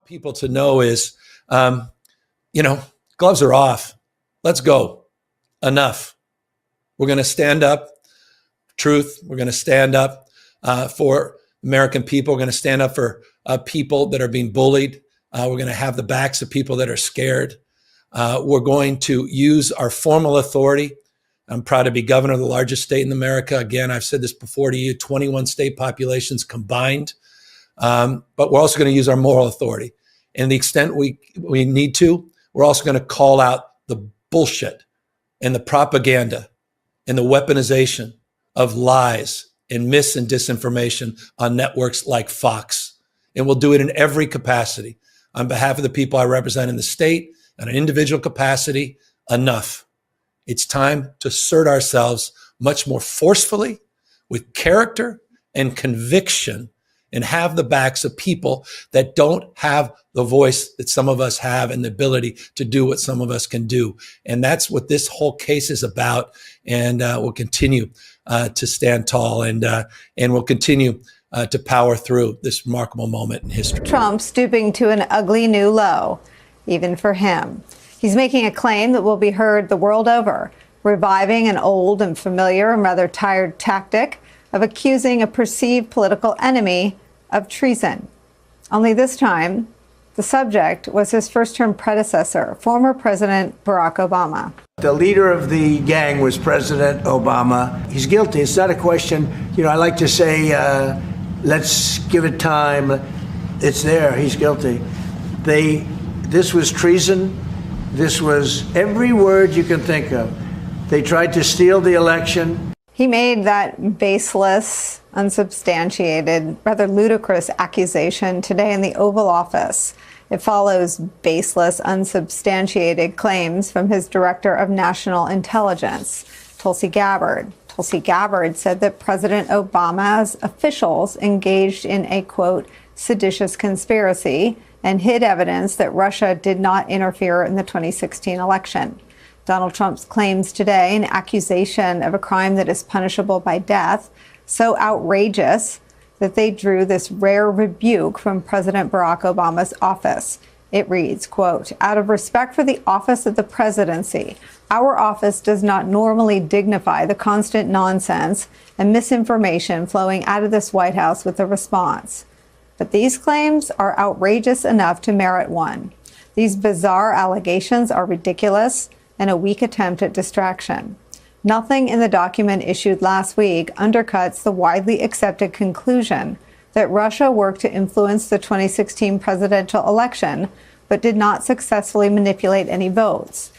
people to know is, gloves are off. Let's go. Enough. We're going to stand up. Truth. We're going to stand up for American people. We're going to stand up for people that are being bullied. We're going to have the backs of people that are scared. We're going to use our formal authority. I'm proud to be governor of the largest state in America. Again, I've said this before to you, 21 state populations combined. But we're also going to use our moral authority. And the extent we need to, we're also going to call out the bullshit and the propaganda and the weaponization of lies and mis and disinformation on networks like Fox. And we'll do it in every capacity. On behalf of the people I represent in the state, on an individual capacity, enough. It's time to assert ourselves much more forcefully, with character and conviction, and have the backs of people that don't have the voice that some of us have and the ability to do what some of us can do. And that's what this whole case is about. And we'll continue to stand tall, and we'll continue to power through this remarkable moment in history. Trump stooping to an ugly new low, even for him. He's making a claim that will be heard the world over, reviving an old and familiar and rather tired tactic of accusing a perceived political enemy of treason. Only this time, the subject was his first-term predecessor, former President Barack Obama. The leader of the gang was President Obama. He's guilty. It's not a question. I like to say, let's give it time. It's there. He's guilty. This was treason. This was every word you can think of. They tried to steal the election. He made that baseless, unsubstantiated, rather ludicrous accusation today in the Oval Office. It follows baseless, unsubstantiated claims from his Director of National Intelligence, Tulsi Gabbard. Tulsi Gabbard said that President Obama's officials engaged in a, quote, seditious conspiracy and hid evidence that Russia did not interfere in the 2016 election. Donald Trump's claims today, an accusation of a crime that is punishable by death, so outrageous that they drew this rare rebuke from President Barack Obama's office. It reads, quote, out of respect for the office of the presidency, our office does not normally dignify the constant nonsense and misinformation flowing out of this White House with a response. But these claims are outrageous enough to merit one. These bizarre allegations are ridiculous and a weak attempt at distraction. Nothing in the document issued last week undercuts the widely accepted conclusion that Russia worked to influence the 2016 presidential election, but did not successfully manipulate any votes.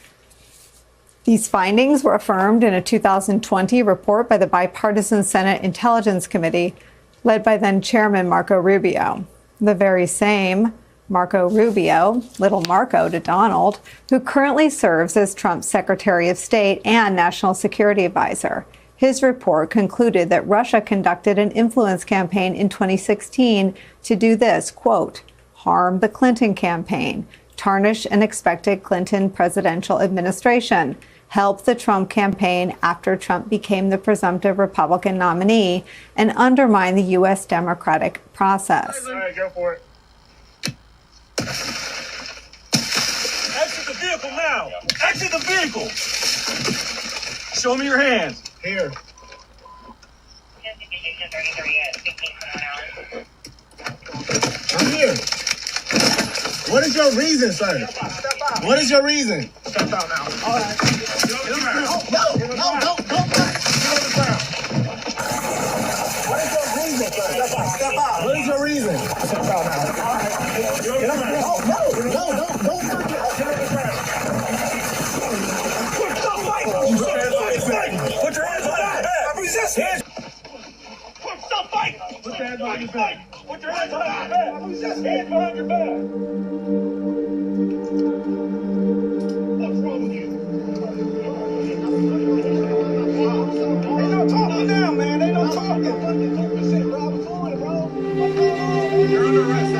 These findings were affirmed in a 2020 report by the bipartisan Senate Intelligence Committee, led by then Chairman Marco Rubio. The very same Marco Rubio, little Marco to Donald, who currently serves as Trump's Secretary of State and National Security Advisor. His report concluded that Russia conducted an influence campaign in 2016 to do this, quote, harm the Clinton campaign, tarnish an expected Clinton presidential administration, help the Trump campaign after Trump became the presumptive Republican nominee, and undermine the U.S. democratic process. All right, go for it. Exit the vehicle now. Exit the vehicle. Show me your hands. Here. I'm here. What is your reason, sir? What is your reason? Step out now. All right. No. What is your reason, sir? Step out. What is your reason? Step out now. All right. Get on the ground. No. Don't get on the ground. Put your hands on your back. I'm resisting. Stop fighting. Put your hands on your back. Put your hands on your back. I'm resisting. Hands behind your back. What's wrong with you? They don't talking now, man. They don't talking. Shit, bro. What's going on, bro? What's going on? You're under arrest.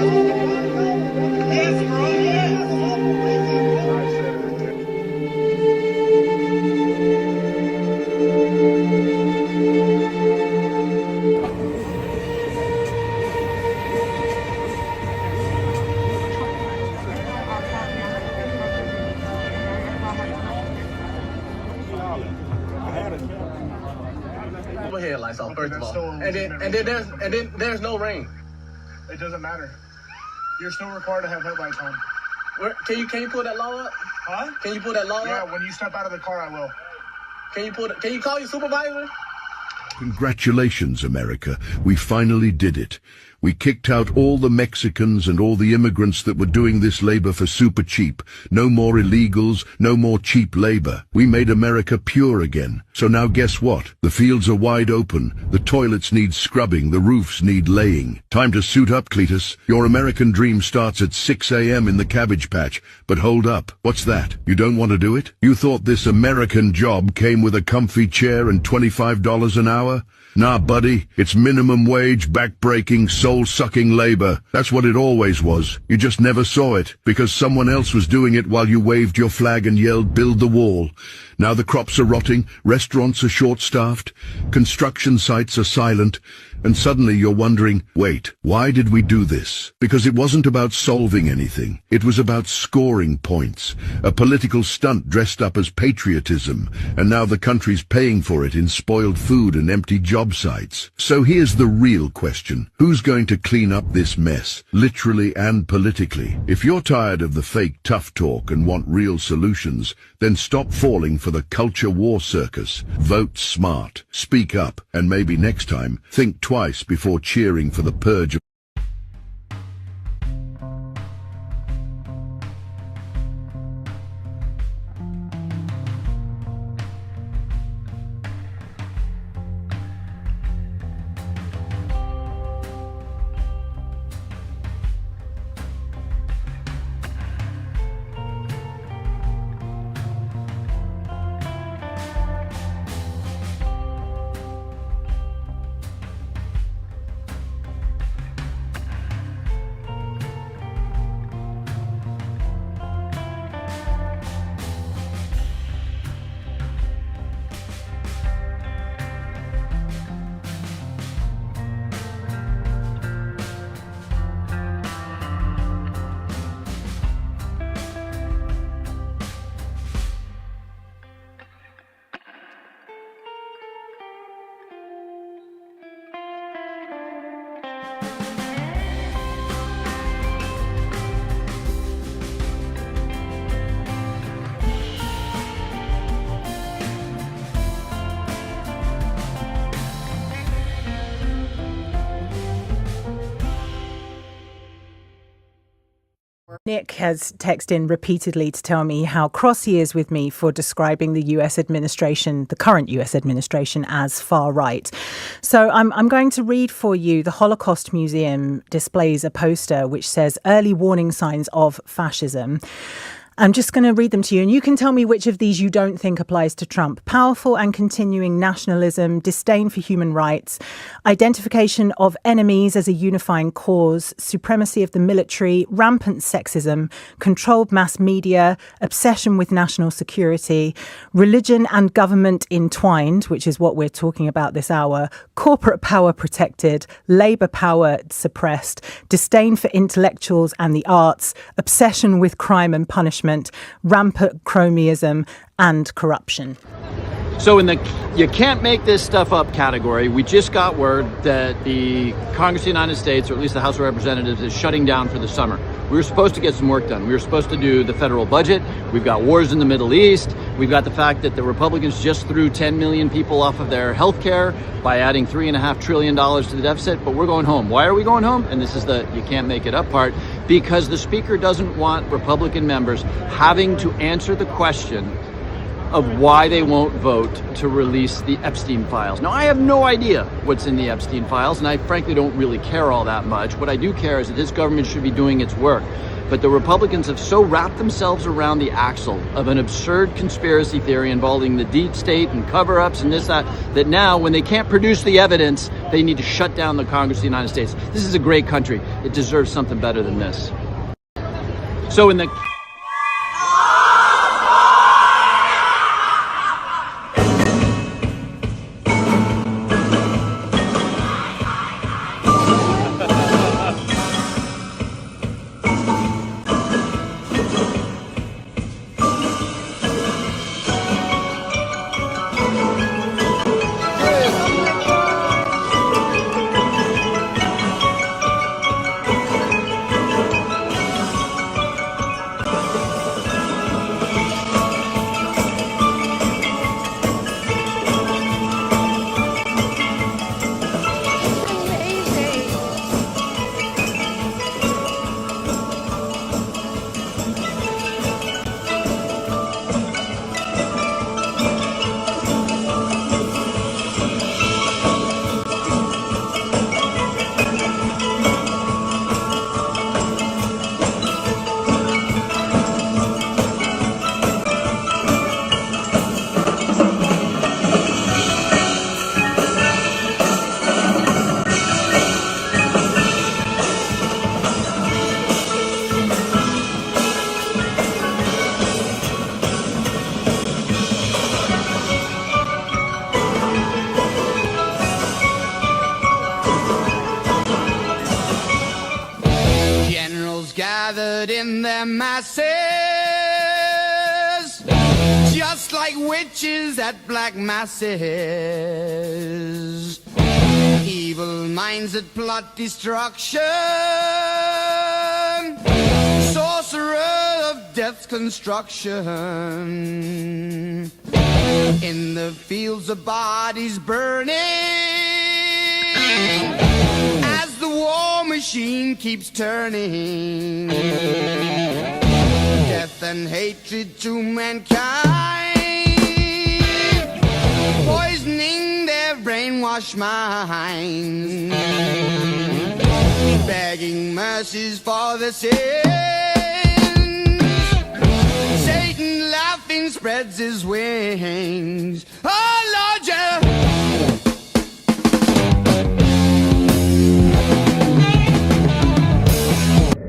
Yes, bro. Yes. lights off, Okay, first of that's all. still And then there's no rain. It doesn't matter. You're still required to have headlights on. Can you pull that law up? Huh? Can you pull that law Yeah, up? when you step out of the car, I will. Can you call your supervisor? Congratulations, America. We finally did it. We kicked out all the Mexicans and all the immigrants that were doing this labor for super cheap. No more illegals, no more cheap labor. We made America pure again. So now guess what? The fields are wide open. The toilets need scrubbing. The roofs need laying. Time to suit up, Cletus. Your American dream starts at 6 a.m. in the Cabbage Patch. But hold up. What's that? You don't want to do it? You thought this American job came with a comfy chair and $25 an hour? Nah, buddy, it's minimum wage, back-breaking, soul-sucking labor. That's what it always was. You just never saw it, because someone else was doing it while you waved your flag and yelled, "Build the wall." Now the crops are rotting, restaurants are short-staffed, construction sites are silent, and suddenly you're wondering, wait, why did we do this? Because it wasn't about solving anything. It was about scoring points. A political stunt dressed up as patriotism, and now the country's paying for it in spoiled food and empty job sites. So here's the real question. Who's going to clean up this mess, literally and politically? If you're tired of the fake tough talk and want real solutions, then stop falling for the culture war circus. Vote smart, speak up, and maybe next time, think twice before cheering for the purge of Nick has texted in repeatedly to tell me how cross he is with me for describing the US administration, the current US administration, as far right. So I'm going to read for you. The Holocaust Museum displays a poster which says early warning signs of fascism. I'm just going to read them to you, and you can tell me which of these you don't think applies to Trump. Powerful and continuing nationalism, disdain for human rights, identification of enemies as a unifying cause, supremacy of the military, rampant sexism, controlled mass media, obsession with national security, religion and government entwined, which is what we're talking about this hour, corporate power protected, labour power suppressed, disdain for intellectuals and the arts, obsession with crime and punishment, rampant cronyism and corruption. So in the you can't make this stuff up category, we just got word that the Congress of the United States, or at least the House of Representatives, is shutting down for the summer. We were supposed to get some work done. We were supposed to do the federal budget. We've got wars in the Middle East. We've got the fact that the Republicans just threw 10 million people off of their health care by adding $3.5 trillion to the deficit. But we're going home. Why are we going home? And this is the you can't make it up part. Because the Speaker doesn't want Republican members having to answer the question of why they won't vote to release the Epstein files. Now, I have no idea what's in the Epstein files, and I frankly don't really care all that much. What I do care is that this government should be doing its work. But the Republicans have so wrapped themselves around the axle of an absurd conspiracy theory involving the deep state and cover-ups and this, that now, when they can't produce the evidence, they need to shut down the Congress of the United States. This is a great country. It deserves something better than this. So in the... their masses, just like witches at black masses. Evil minds that plot destruction, sorcerer of death's construction. In the fields of bodies burning, as the war machine keeps turning. Death and hatred to mankind, poisoning their brainwashed minds, begging mercies for the sins. Satan laughing spreads his wings. Oh Lord, yeah.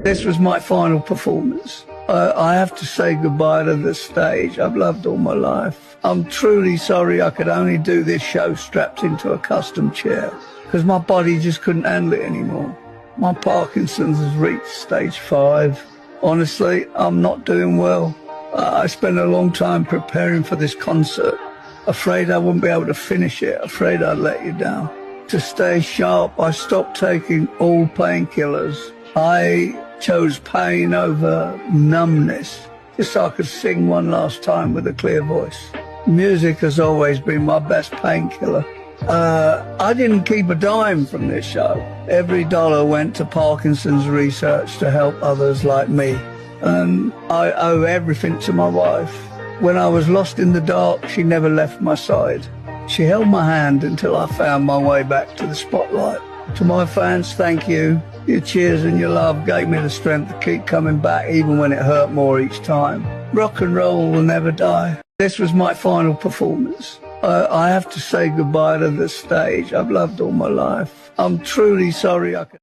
This was my final performance. I have to say goodbye to the stage I've loved all my life. I'm truly sorry I could only do this show strapped into a custom chair, because my body just couldn't handle it anymore. My Parkinson's has reached stage 5. Honestly, I'm not doing well. I spent a long time preparing for this concert, afraid I wouldn't be able to finish it, afraid I'd let you down. To stay sharp, I stopped taking all painkillers. I chose pain over numbness, just so I could sing one last time with a clear voice. Music has always been my best painkiller. I didn't keep a dime from this show. Every dollar went to Parkinson's research to help others like me. And I owe everything to my wife. When I was lost in the dark, she never left my side. She held my hand until I found my way back to the spotlight. To my fans, thank you. Your cheers and your love gave me the strength to keep coming back even when it hurt more each time. Rock and roll will never die. This was my final performance. I have to say goodbye to the stage I've loved all my life. I'm truly sorry I could...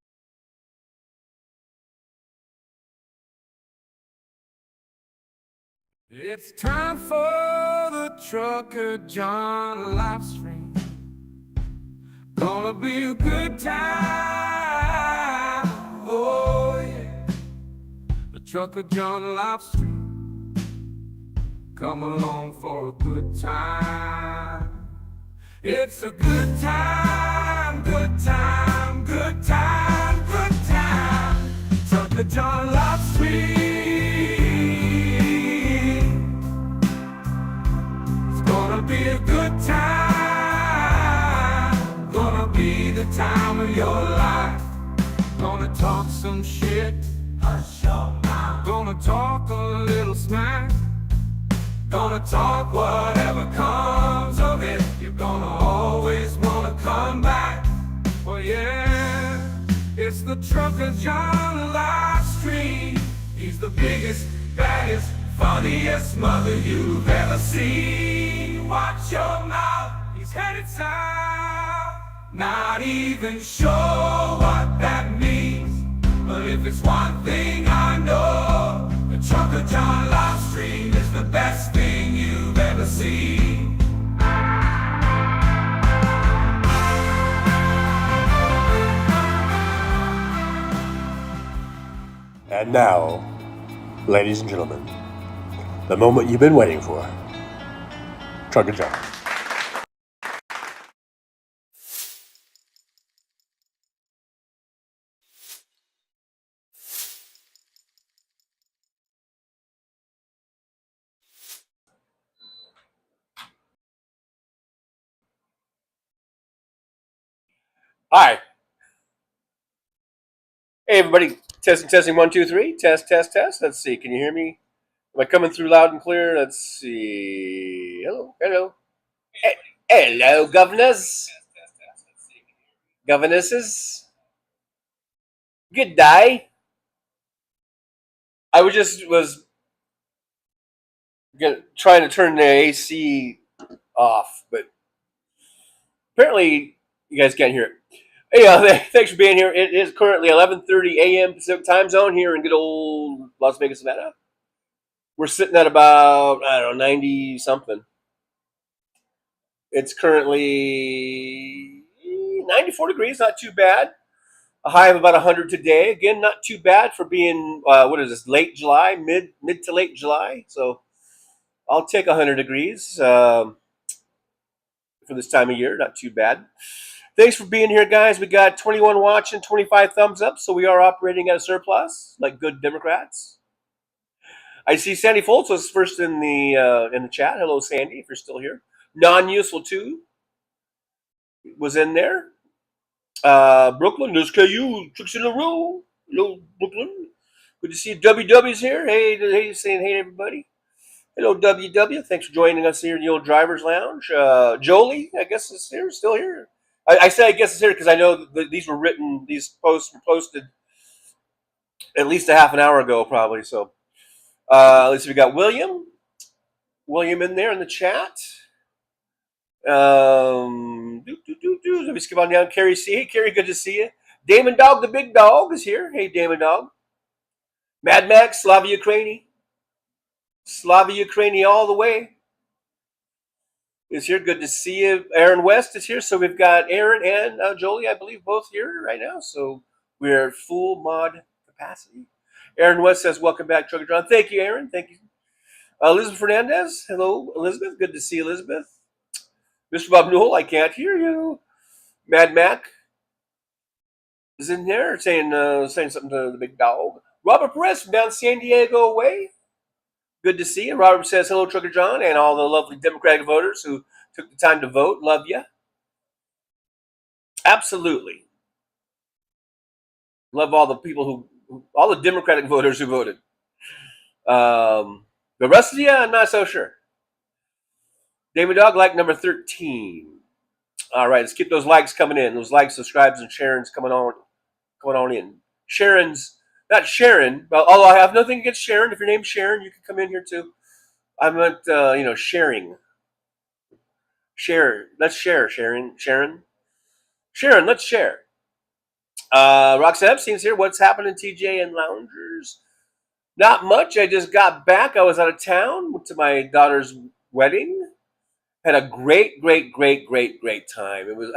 It's time for the Trucker John Livestream. Gonna be a good time. Oh yeah. The Trucker John Livestream. Come along for a good time. It's a good time, good time, good time, good time. Trucker John Livestream. Gonna be a good time, gonna be the time of your life. Gonna talk some shit, hush your mouth. Gonna talk a little smack. Gonna talk whatever comes of it. You're gonna always wanna come back. Well yeah, it's the Trucker John Livestream. He's the biggest, baddest, funniest mother you've ever seen. Watch your mouth, he's headed south. Not even sure what that means, but if it's one thing I know, the Trucker John Livestream is the best thing you've ever seen. And now, ladies and gentlemen, the moment you've been waiting for. Trucker John. Hi. Hey everybody, testing 1 2 3. Test. Let's see. Can you hear me? Am I coming through loud and clear? Let's see. Hello. Hello, governors. Governesses. Good day. I was trying to turn the AC off, but apparently you guys can't hear it. Hey, thanks for being here. It is currently 11:30 a.m. Pacific time zone here in good old Las Vegas, Nevada. We're sitting at about, 90 something. It's currently 94 degrees, not too bad. A high of about 100 today. Again, not too bad for being what is this? Late July, mid to late July. So I'll take 100 degrees for this time of year. Not too bad. Thanks for being here, guys. We got 21 watching, 25 thumbs up. So we are operating at a surplus, like good Democrats. I see Sandy Foltz was first in the chat. Hello, Sandy, if you're still here. Non-useful too was in there. Brooklyn, there's KU, Tricks in a Row. Hello, Brooklyn. Good to see you. WW's here. Hey, saying hey, everybody. Hello, WW. Thanks for joining us here in the old Driver's Lounge. Jolie, I guess, is here, still here. I say I guess it's here because I know that these were written, these posts were posted at least a half an hour ago, probably. So let's see, we got William in there in the chat. Let me skip on down. Carrie C. Hey, Carrie, good to see you. Damon Dog, the big dog, is here. Hey, Damon Dog. Mad Max, Slava Ukraini. Slava Ukraini all the way is here. Good to see you. Aaron West is here. So we've got Aaron and Jolie, I believe, both here right now. So we're at full mod capacity. Aaron West says, welcome back, Trucker John. Thank you, Aaron. Thank you. Elizabeth Fernandez. Hello, Elizabeth. Good to see Elizabeth. Mr. Bob Newell, I can't hear you. Mad Mac is in there saying something to the big dog. Robert Perez from down San Diego way. Good to see you. Robert says hello, Trucker John, and all the lovely Democratic voters who took the time to vote. Love you. Absolutely. Love all the people all the Democratic voters who voted. The rest of you, I'm not so sure. David Dog, like number 13. All right, let's keep those likes coming in. Those likes, subscribes, and Sharon's coming on in. Sharon's, not Sharon, but although I have nothing against Sharon. If your name's Sharon, you can come in here too. I meant, sharing. Share. Let's share, Sharon. Sharon, let's share. Roxanne Epstein's here. What's happening, TJ and Loungers? Not much. I just got back. I was out of town. Went to my daughter's wedding. Had a great time. It was,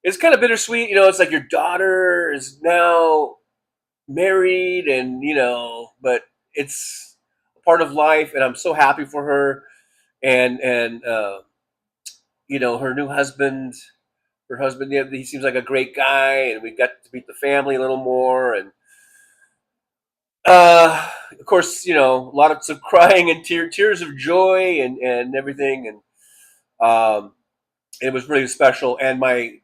it's kind of bittersweet. It's like your daughter is now married and, but it's a part of life. And I'm so happy for her. And her new husband, he seems like a great guy. And we got to meet the family a little more. And, of course, a lot of crying and tears of joy and everything. And, it was really special. And my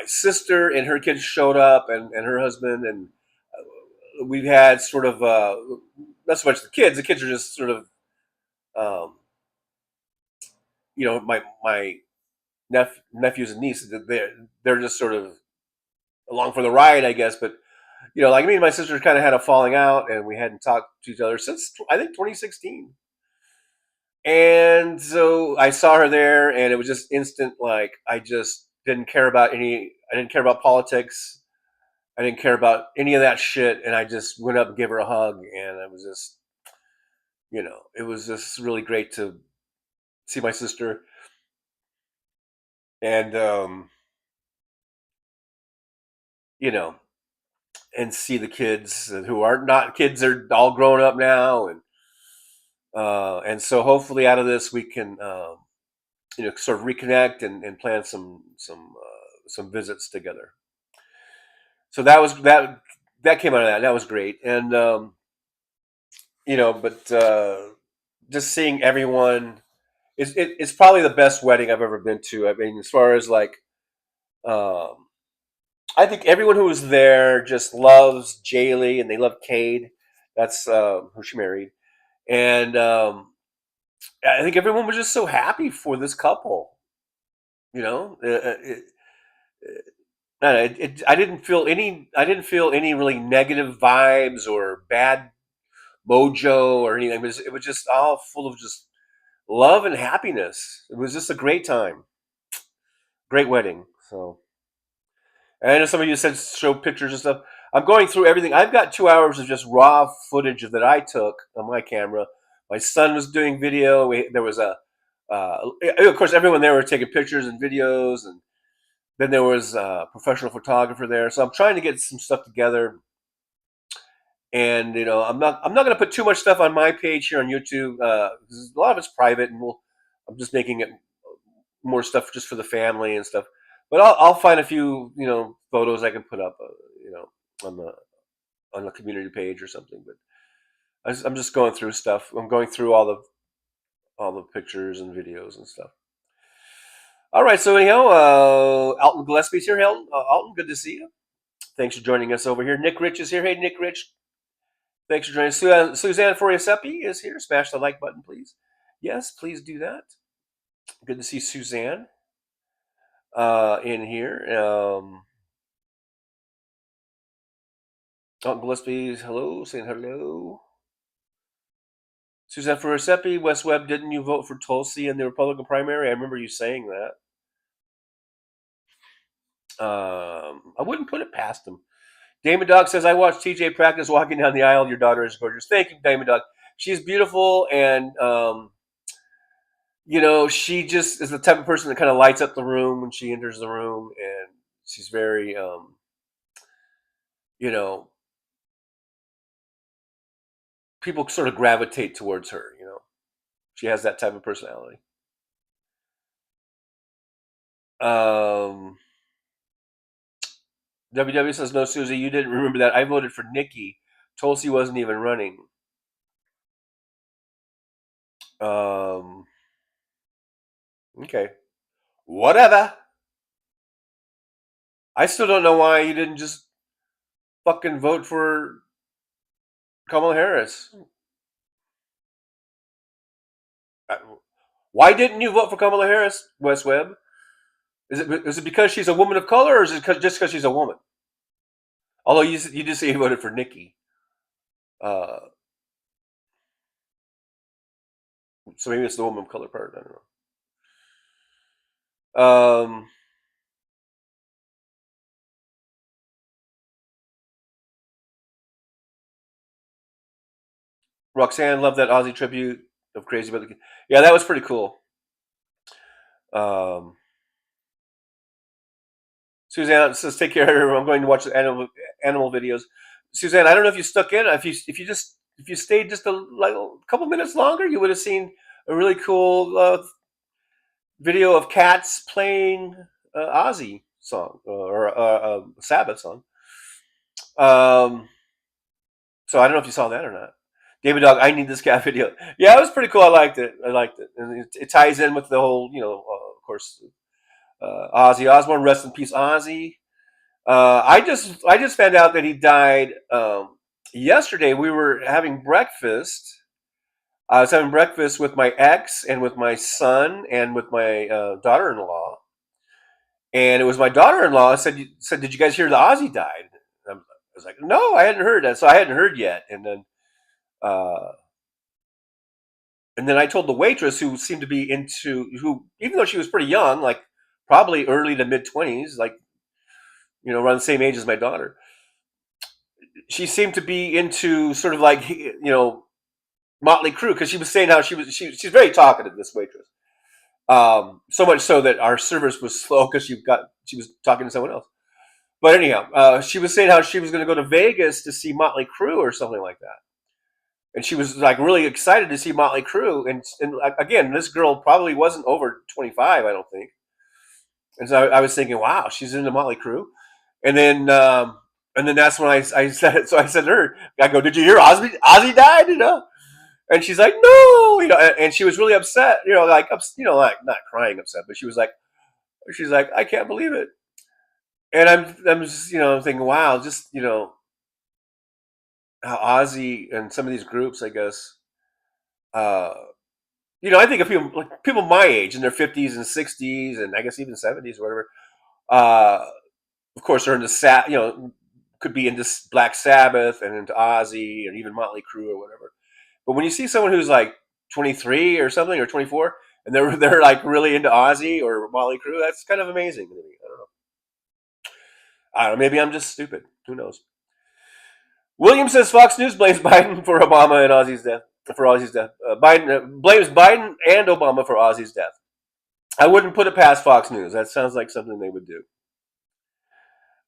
sister and her kids showed up, and her husband, and we've had sort of not so much the kids. The kids are just sort of, my nephews and nieces. They're just sort of along for the ride, I guess. But like me and my sister kind of had a falling out, and we hadn't talked to each other since I think 2016. And so I saw her there, and it was just instant. Like I just didn't care about politics. I didn't care about any of that shit. And I just went up and gave her a hug, and it was just, it was just really great to see my sister. And and see the kids who are not kids are all grown up now, and so hopefully out of this we can sort of reconnect and plan some visits together. So that came out of that. That was great. And but just seeing everyone, it's probably the best wedding I've ever been to. As far as like, I think everyone who was there just loves Jaylee, and they love Cade. That's who she married. And I think everyone was just so happy for this couple. I didn't feel any really negative vibes or bad mojo or anything. It was just all full of just love and happiness. It was just a great time. Great wedding. So, and I know some of you said show pictures and stuff. I'm going through everything. I've got 2 hours of just raw footage that I took on my camera. My son was doing video. There was of course, everyone there were taking pictures and videos, Then there was a professional photographer there. So I'm trying to get some stuff together. And I'm not going to put too much stuff on my page here on YouTube. Because a lot of it's private, and I'm just making it more stuff just for the family and stuff. But I'll find a few photos I can put up on the community page or something. But I'm just going through stuff. I'm going through all the pictures and videos and stuff. All right, so anyhow, Alton Gillespie's here. Alton, good to see you. Thanks for joining us over here. Nick Rich is here. Hey, Nick Rich. Thanks for joining us. Suzanne Foriasepi is here. Smash the like button, please. Yes, please do that. Good to see Suzanne in here. Alton Gillespie, hello, saying hello. Suzanne Foriasepi, Wes Webb, didn't you vote for Tulsi in the Republican primary? I remember you saying that. I wouldn't put it past him. Damon Dog says, I watched TJ practice walking down the aisle. Your daughter is gorgeous. Thank you, Damon Dog. She's beautiful, and she just is the type of person that kind of lights up the room when she enters the room, and she's very people sort of gravitate towards her. She has that type of personality. WW says, no, Susie, you didn't remember that. I voted for Nikki. Tulsi wasn't even running. Okay. Whatever. I still don't know why you didn't just fucking vote for Kamala Harris. Why didn't you vote for Kamala Harris, Wes Webb? Is it because she's a woman of color, or is it just because she's a woman? Although you did say you voted for Nikki. So maybe it's the woman of color part. I don't know. Roxanne, love that Aussie tribute of Crazy About the Kid. Yeah, that was pretty cool. Suzanne says, take care of her. I'm going to watch the animal videos. Suzanne, I don't know if you stuck in. If you stayed just a couple minutes longer, you would have seen a really cool video of cats playing Ozzy song or a Sabbath song. So I don't know if you saw that or not. David Dog, I need this cat video. Yeah, it was pretty cool. I liked it. And it ties in with the whole, of course, Ozzy Osbourne. Rest in peace, Ozzy. I just found out that he died yesterday. We were having breakfast. I was having breakfast with my ex and with my son and with my daughter-in-law. And it was my daughter-in-law said, did you guys hear that Ozzy died? And I was like, no, I hadn't heard that. So I hadn't heard yet. And then I told the waitress, who seemed to be who, even though she was pretty young, like probably early to mid-20s, like, around the same age as my daughter, she seemed to be into sort of like, Motley Crue, because she was saying how she's very talkative, this waitress. So much so that our service was slow because she was talking to someone else. But anyhow, she was saying how she was going to go to Vegas to see Motley Crue or something like that. And she was like really excited to see Motley Crue. And again, this girl probably wasn't over 25, I don't think. And so I was thinking, wow, she's into Motley Crue. And then that's when I said it. So I said to her, I go, did you hear Ozzy died? And she's like, no, and she was really upset, like not crying upset, but she was like, I can't believe it. And I'm just, thinking, wow, just, how Ozzy and some of these groups, I guess, I think of people my age in their 50s and 60s and I guess even 70s or whatever, of course, are into could be into Black Sabbath and into Ozzy and even Motley Crue or whatever. But when you see someone who's like 23 or something or 24 and they're like really into Ozzy or Motley Crue, that's kind of amazing to me. I don't know. Maybe I'm just stupid. Who knows? William says Fox News blames Biden for Obama and Ozzy's death. Biden blames Biden and Obama for Ozzy's death. I wouldn't put it past Fox News. That sounds like something they would do.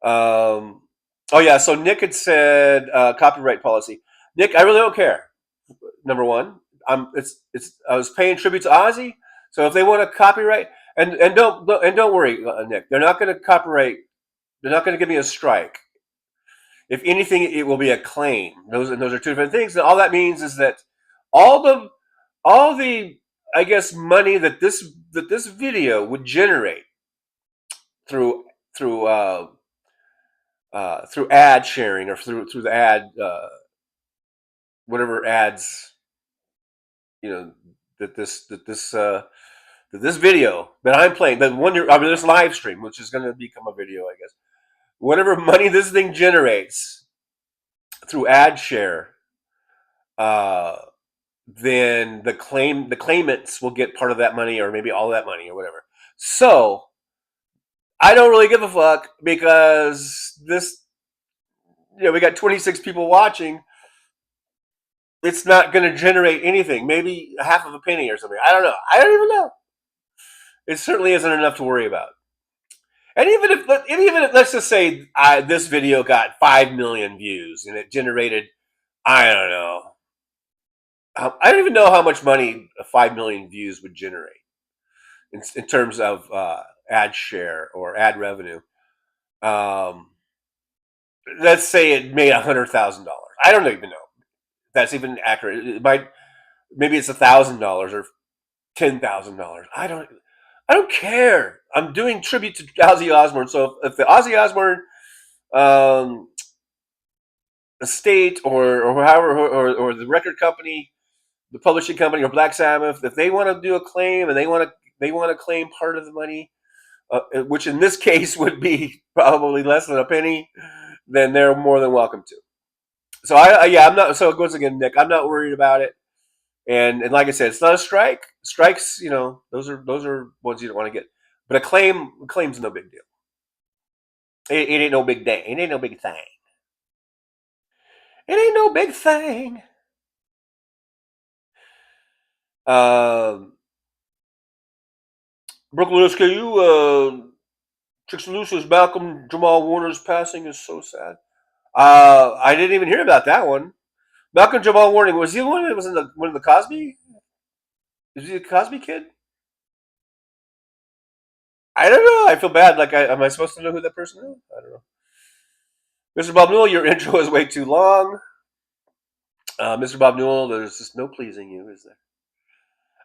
Oh yeah, so Nick had said copyright policy. Nick, I really don't care. Number one, I was paying tribute to Ozzy, so if they want to copyright, and don't worry, Nick, they're not going to copyright. They're not going to give me a strike. If anything, it will be a claim. Those are two different things. And all that means is that all the I guess money that this video would generate through through through ad sharing or through the ad whatever ads that this video that I'm playing, this live stream, which is going to become a video, I guess. Whatever money this thing generates through ad share, then the claimants will get part of that money, or maybe all that money, or whatever. So I don't really give a fuck, because this, we got 26 people watching. It's not going to generate anything. Maybe half of a penny or something. I don't know. I don't even know. It certainly isn't enough to worry about. And even if let's just say this video got 5 million views and it generated, I don't know. I don't even know how much money 5 million views would generate in terms of ad share or ad revenue. Let's say it made $100,000. I don't even know if that's even accurate. It might, maybe it's $1,000 or $10,000. I don't care. I'm doing tribute to Ozzy Osbourne. So if the Ozzy Osbourne estate or however or the record company, the publishing company, or Black Sabbath, if they want to do a claim and they want to claim part of the money, which in this case would be probably less than a penny, then they're more than welcome to. So I'm not. So once again, Nick, I'm not worried about it. And like I said, it's not a strike. Strikes, those are ones you don't want to get. But a claim's no big deal. It ain't no big day. It ain't no big thing. It ain't no big thing. Brooklyn Lewis, can you Tricks and Lucius, Malcolm Jamal Warner's passing is so sad. I didn't even hear about that one. Malcolm Jamal Warner, was he the one that was in one of the Cosby? Is he a Cosby kid? I don't know. I feel bad. Like, am I supposed to know who that person is? I don't know. Mr. Bob Newell, your intro is way too long. Mr. Bob Newell, there's just no pleasing you, is there?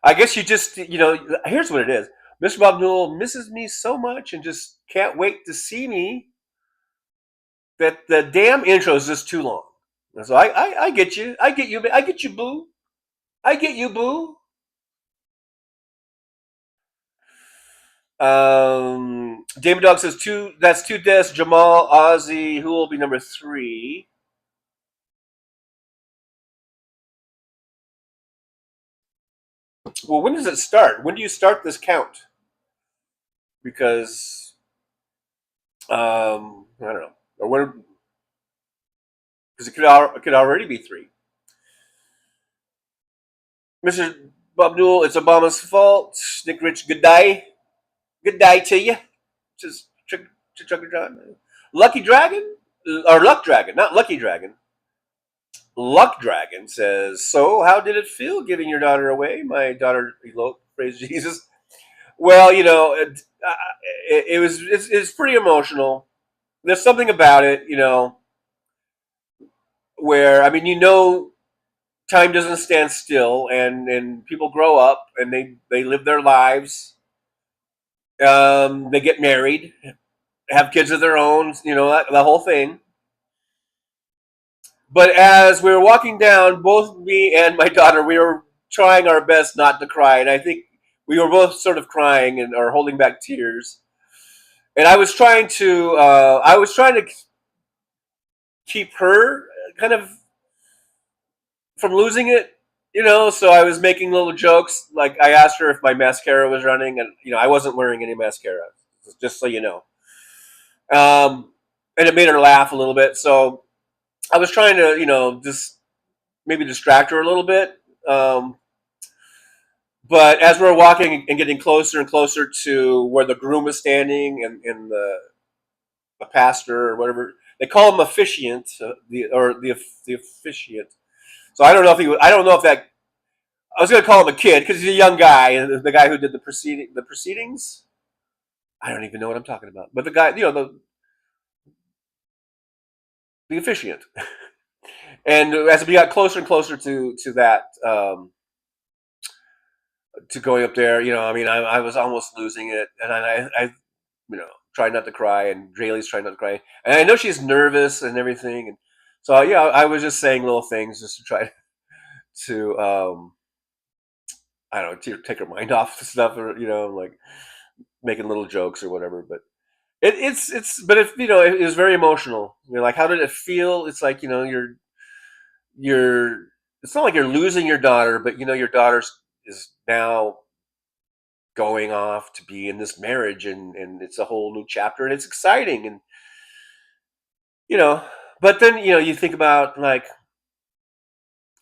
I guess you just, here's what it is. Mr. Bob Newell misses me so much and just can't wait to see me that the damn intro is just too long. So I get you. I get you, boo. I get you, boo. Damon Dog says that's two deaths. Jamal, Ozzy, who will be number 3? Well, when does it start? When do you start this count? Because I don't know. Or when, because it could already be 3. Mr. Bob Newell, it's Obama's fault. Nick Rich, good day. Good day to you. Just Trucker John. Lucky Dragon? Or Luck Dragon, not Lucky Dragon. Luck Dragon says, so how did it feel giving your daughter away? My daughter eloped, praise Jesus. Well, it's pretty emotional. There's something about it, where, time doesn't stand still, and people grow up and they live their lives. They get married, have kids of their own, the whole thing. But as we were walking down, both me and my daughter, we were trying our best not to cry, and I think we were both sort of crying or holding back tears. And I was trying to keep her kind of from losing it, so I was making little jokes. Like, I asked her if my mascara was running, and I wasn't wearing any mascara, just so you know. And it made her laugh a little bit, so I was trying to, just maybe distract her a little bit. But as we were walking and getting closer and closer to where the groom was standing and a pastor or whatever. They call him officiant, the officiant. So I don't know if I don't know if that. I was going to call him a kid because he's a young guy, and the guy who did the proceedings. I don't even know what I'm talking about. But the guy, the officiant. And as we got closer and closer to that, to going up there, I mean, I was almost losing it, and I tried not to cry, and Draylee's trying not to cry, and I know she's nervous and everything, and so I was just saying little things just to try to I don't know, to take her mind off the stuff, or like making little jokes or whatever. But but it was very emotional. Like, how did it feel? It's like you're. It's not like you're losing your daughter, but your daughter is now going off to be in this marriage, and it's a whole new chapter, and it's exciting, and but then you think about like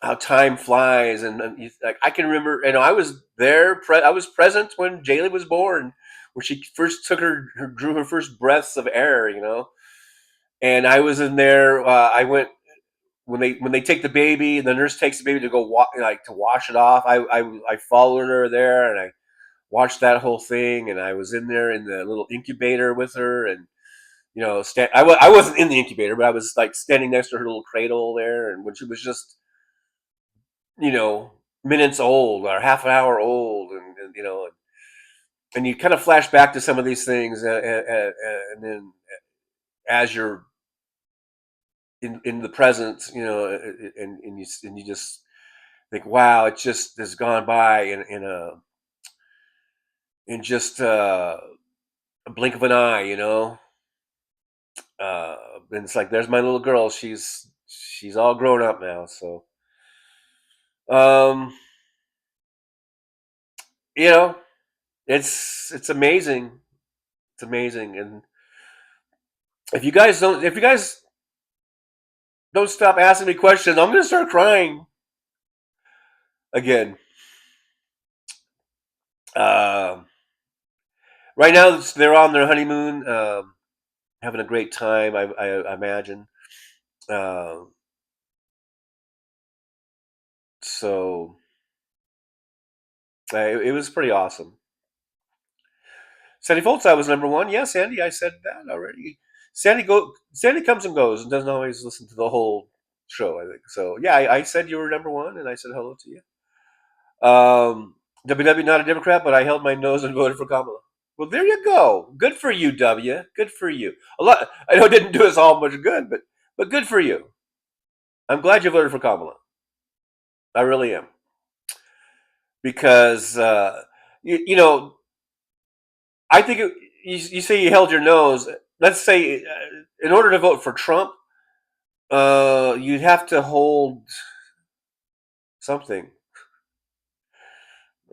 how time flies, and like I can remember, I was there, I was present when Jaylee was born, when she first took drew her first breaths of air, and I was in there. I went when they take the baby, and the nurse takes the baby to go to wash it off. I followed her there, and I watched that whole thing, and I was in there in the little incubator with her, and I wasn't in the incubator, but I was like standing next to her little cradle there, and when she was just minutes old or half an hour old, and you kind of flash back to some of these things, and then as you're in the present, and you just think, wow, it just has gone by in just a blink of an eye, and it's like, there's my little girl. She's all grown up now, so it's amazing. It's amazing. And if you guys don't stop asking me questions, I'm gonna start crying again. Right now they're on their honeymoon, having a great time, I imagine. So it was pretty awesome. Sandy Foltz, I was number one. Yeah, Sandy, I said that already. Sandy comes and goes and doesn't always listen to the whole show, I think. So yeah, I said you were number one, and I said hello to you. WW, not a Democrat, but I held my nose and voted for Kamala. Well, there you go. Good for you, W. Good for you. A lot. I know it didn't do us all much good, but good for you. I'm glad you voted for Kamala. I really am, because I think you say you held your nose. Let's say in order to vote for Trump, you'd have to hold something.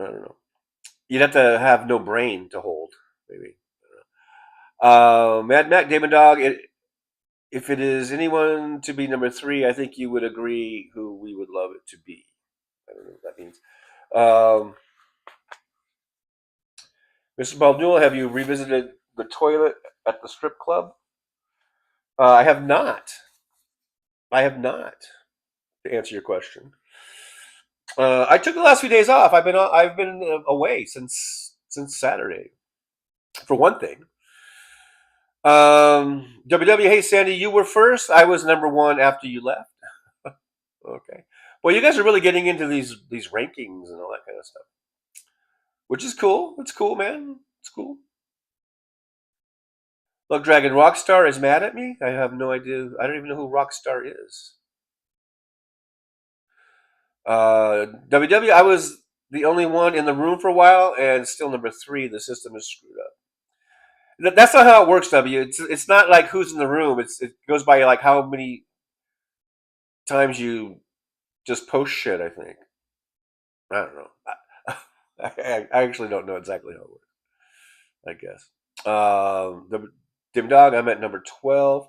I don't know. You'd have to have no brain to hold, maybe. Mad Mac, Damon Dog. If it is anyone to be number 3, I think you would agree who we would love it to be. I don't know what that means. Mr. Baldnewell, have you revisited the toilet at the strip club? I have not. I have not, to answer your question. I took the last few days off. I've been away since Saturday, for one thing. WW, hey Sandy, you were first. I was number 1 after you left. Okay. Well, you guys are really getting into these rankings and all that kind of stuff, which is cool. It's cool, man. It's cool. Look, Dragon Rockstar is mad at me. I have no idea. I don't even know who Rockstar is. WW, I was the only one in the room for a while, and still number 3. The system is screwed up. That's not how it works, W. It's not like who's in the room. It goes by like how many times you just post shit, I think. I don't know. I actually don't know exactly how it works, I guess. The Dim Dog, I'm at number 12.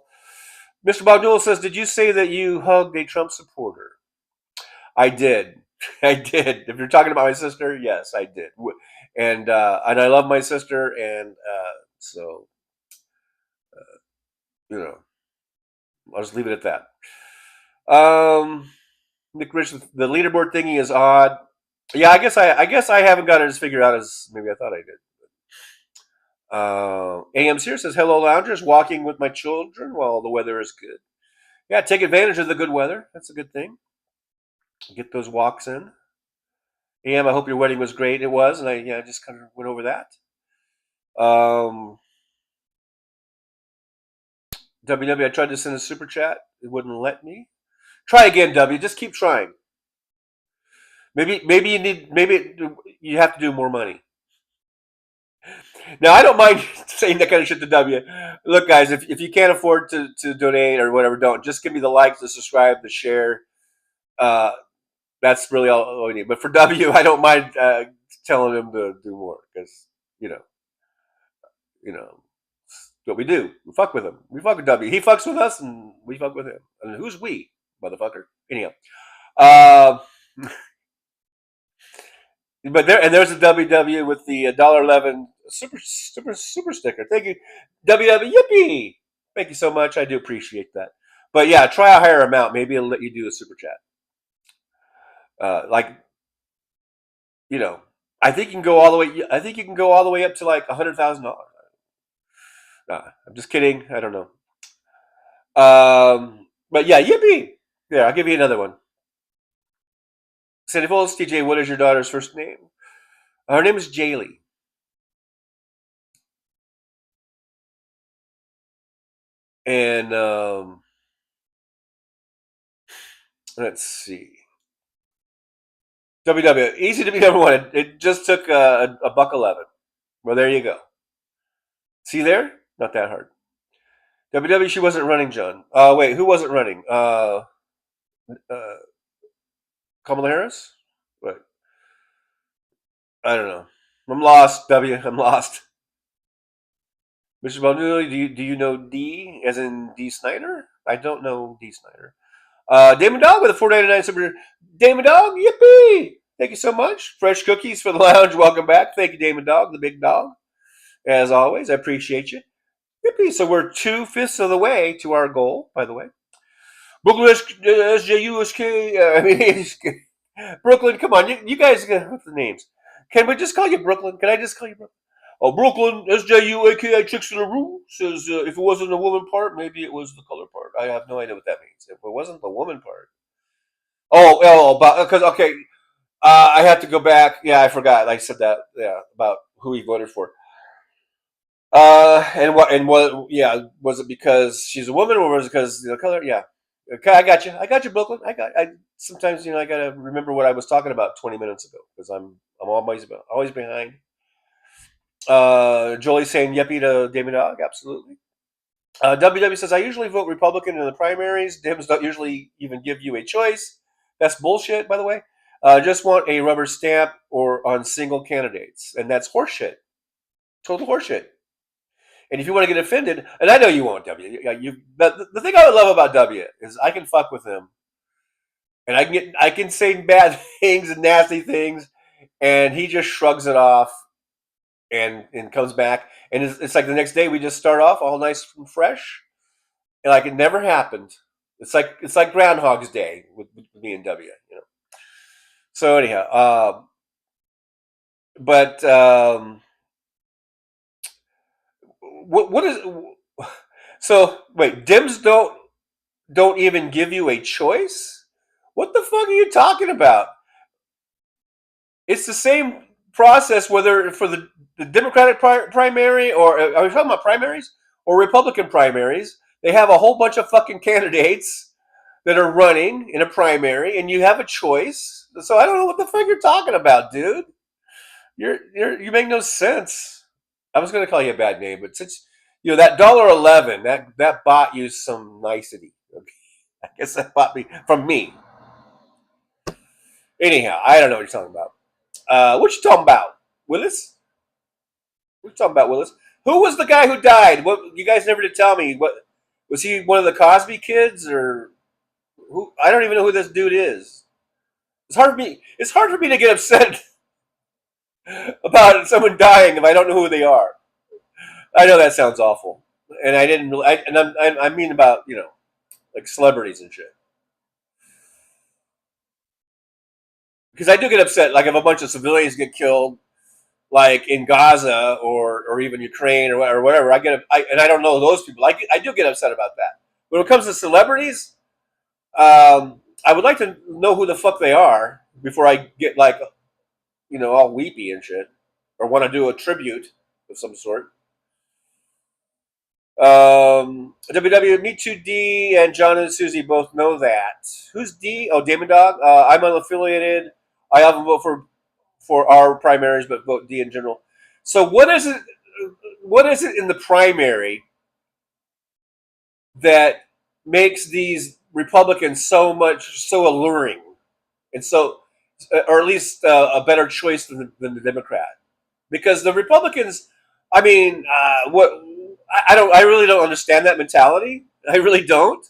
Mr. Bogdul says, did you say that you hugged a Trump supporter? I did. I did. If you're talking about my sister, yes, I did. And I love my sister, and so You know, I'll just leave it at that. Nick Rich, the leaderboard thingy is odd. Yeah, I guess I haven't got it as figured out as maybe I thought I did. AM Sears says, hello, loungers, walking with my children while the weather is good. Yeah, take advantage of the good weather. That's a good thing. Get those walks in. AM, I hope your wedding was great. It was, and I just kind of went over that. WW, I tried to send a super chat. It wouldn't let me. Try again, W. Just keep trying. Maybe you have to do more money. Now, I don't mind saying that kind of shit to W. Look, guys, if you can't afford to donate or whatever, don't. Just give me the like, the subscribe, the share. That's really all we need. But for W, I don't mind telling him to do more because, you know, what we do. We fuck with him. We fuck with W. He fucks with us, and we fuck with him. And who's we, motherfucker? Anyhow. But there's a WW with the $1.11 super sticker. Thank you, WW. Yippee! Thank you so much. I do appreciate that. But yeah, try a higher amount. Maybe it'll let you do a super chat. I think you can go all the way. I think you can go all the way up to like $100,000. Nah, I'm just kidding. I don't know. But yeah, yippee! There, I'll give you another one. Sandy Foles, TJ, what is your daughter's first name? Her name is Jaylee. And let's see. WW, easy to be number one. It just took a $1.11. Well, there you go. See there? Not that hard. WW, she wasn't running, John. Wait, who wasn't running? Kamala Harris? What? I don't know. I'm lost, W. I'm lost. Mr. Balnulli, do you know D as in D Snyder? I don't know D Snyder. Damon Dog with a $4.99 super. Damon Dog, yippee! Thank you so much. Fresh cookies for the lounge. Welcome back. Thank you, Damon Dog, the big dog. As always, I appreciate you. Yippee! So we're 2/5 of the way to our goal, by the way. Brooklyn SJUSK. Brooklyn, come on, you guys what's the names? Can we just call you Brooklyn? Can I just call you Brooklyn? Oh, Brooklyn SJUAKI Chicks in the Room says if it wasn't a woman part, maybe it was the color part. I have no idea what that means. If it wasn't the woman part. Because okay, I have to go back. Yeah, I forgot. I said that. Yeah, about who he voted for. Yeah, was it because she's a woman or was it because the color? Yeah. Okay, I got you, Brooklyn. I sometimes I gotta remember what I was talking about 20 minutes ago because I'm always behind. Jolie saying yippee to Damon Dog, absolutely. WW says I usually vote Republican in the primaries. Dems don't usually even give you a choice. That's bullshit, by the way. Just want a rubber stamp or on single candidates, and that's horseshit. Total horseshit. And if you want to get offended, and I know you won't, W. The thing I love about W is I can fuck with him, and I can say bad things and nasty things, and he just shrugs it off, and comes back, and it's like the next day we just start off all nice and fresh, and like it never happened. It's like Groundhog's Day with me and W. So anyhow, what is so? Wait, Dems don't even give you a choice. What the fuck are you talking about? It's the same process whether for the Democratic primary or are we talking about primaries or Republican primaries? They have a whole bunch of fucking candidates that are running in a primary, and you have a choice. So I don't know what the fuck you're talking about, dude. You make no sense. I was going to call you a bad name, but since that $1.11, that bought you some nicety. Okay. I guess that bought me from me. Anyhow, I don't know what you're talking about. What you talking about, Willis? What you talking about, Willis? Who was the guy who died? What you guys never did tell me. What was he? One of the Cosby kids, or who? I don't even know who this dude is. It's hard for me to get upset about someone dying if I don't know who they are. I know that sounds awful. and I didn't really, I mean about, you know, like celebrities and shit. Because I do get upset, like if a bunch of civilians get killed, like in Gaza or even Ukraine or whatever. And I don't know those people. I do get upset about that. When it comes to celebrities, I would like to know who the fuck they are before I get like, you know, all weepy and shit, or want to do a tribute of some sort. WW, me too, D, and John and Susie both know that. Who's D? Oh, Damon Dog. I'm unaffiliated. I often vote for our primaries, but vote D in general. So what is it? What is it in the primary that makes these Republicans so alluring, and so, or at least a better choice than the Democrat? Because the Republicans, I mean, I really don't understand that mentality. I really don't.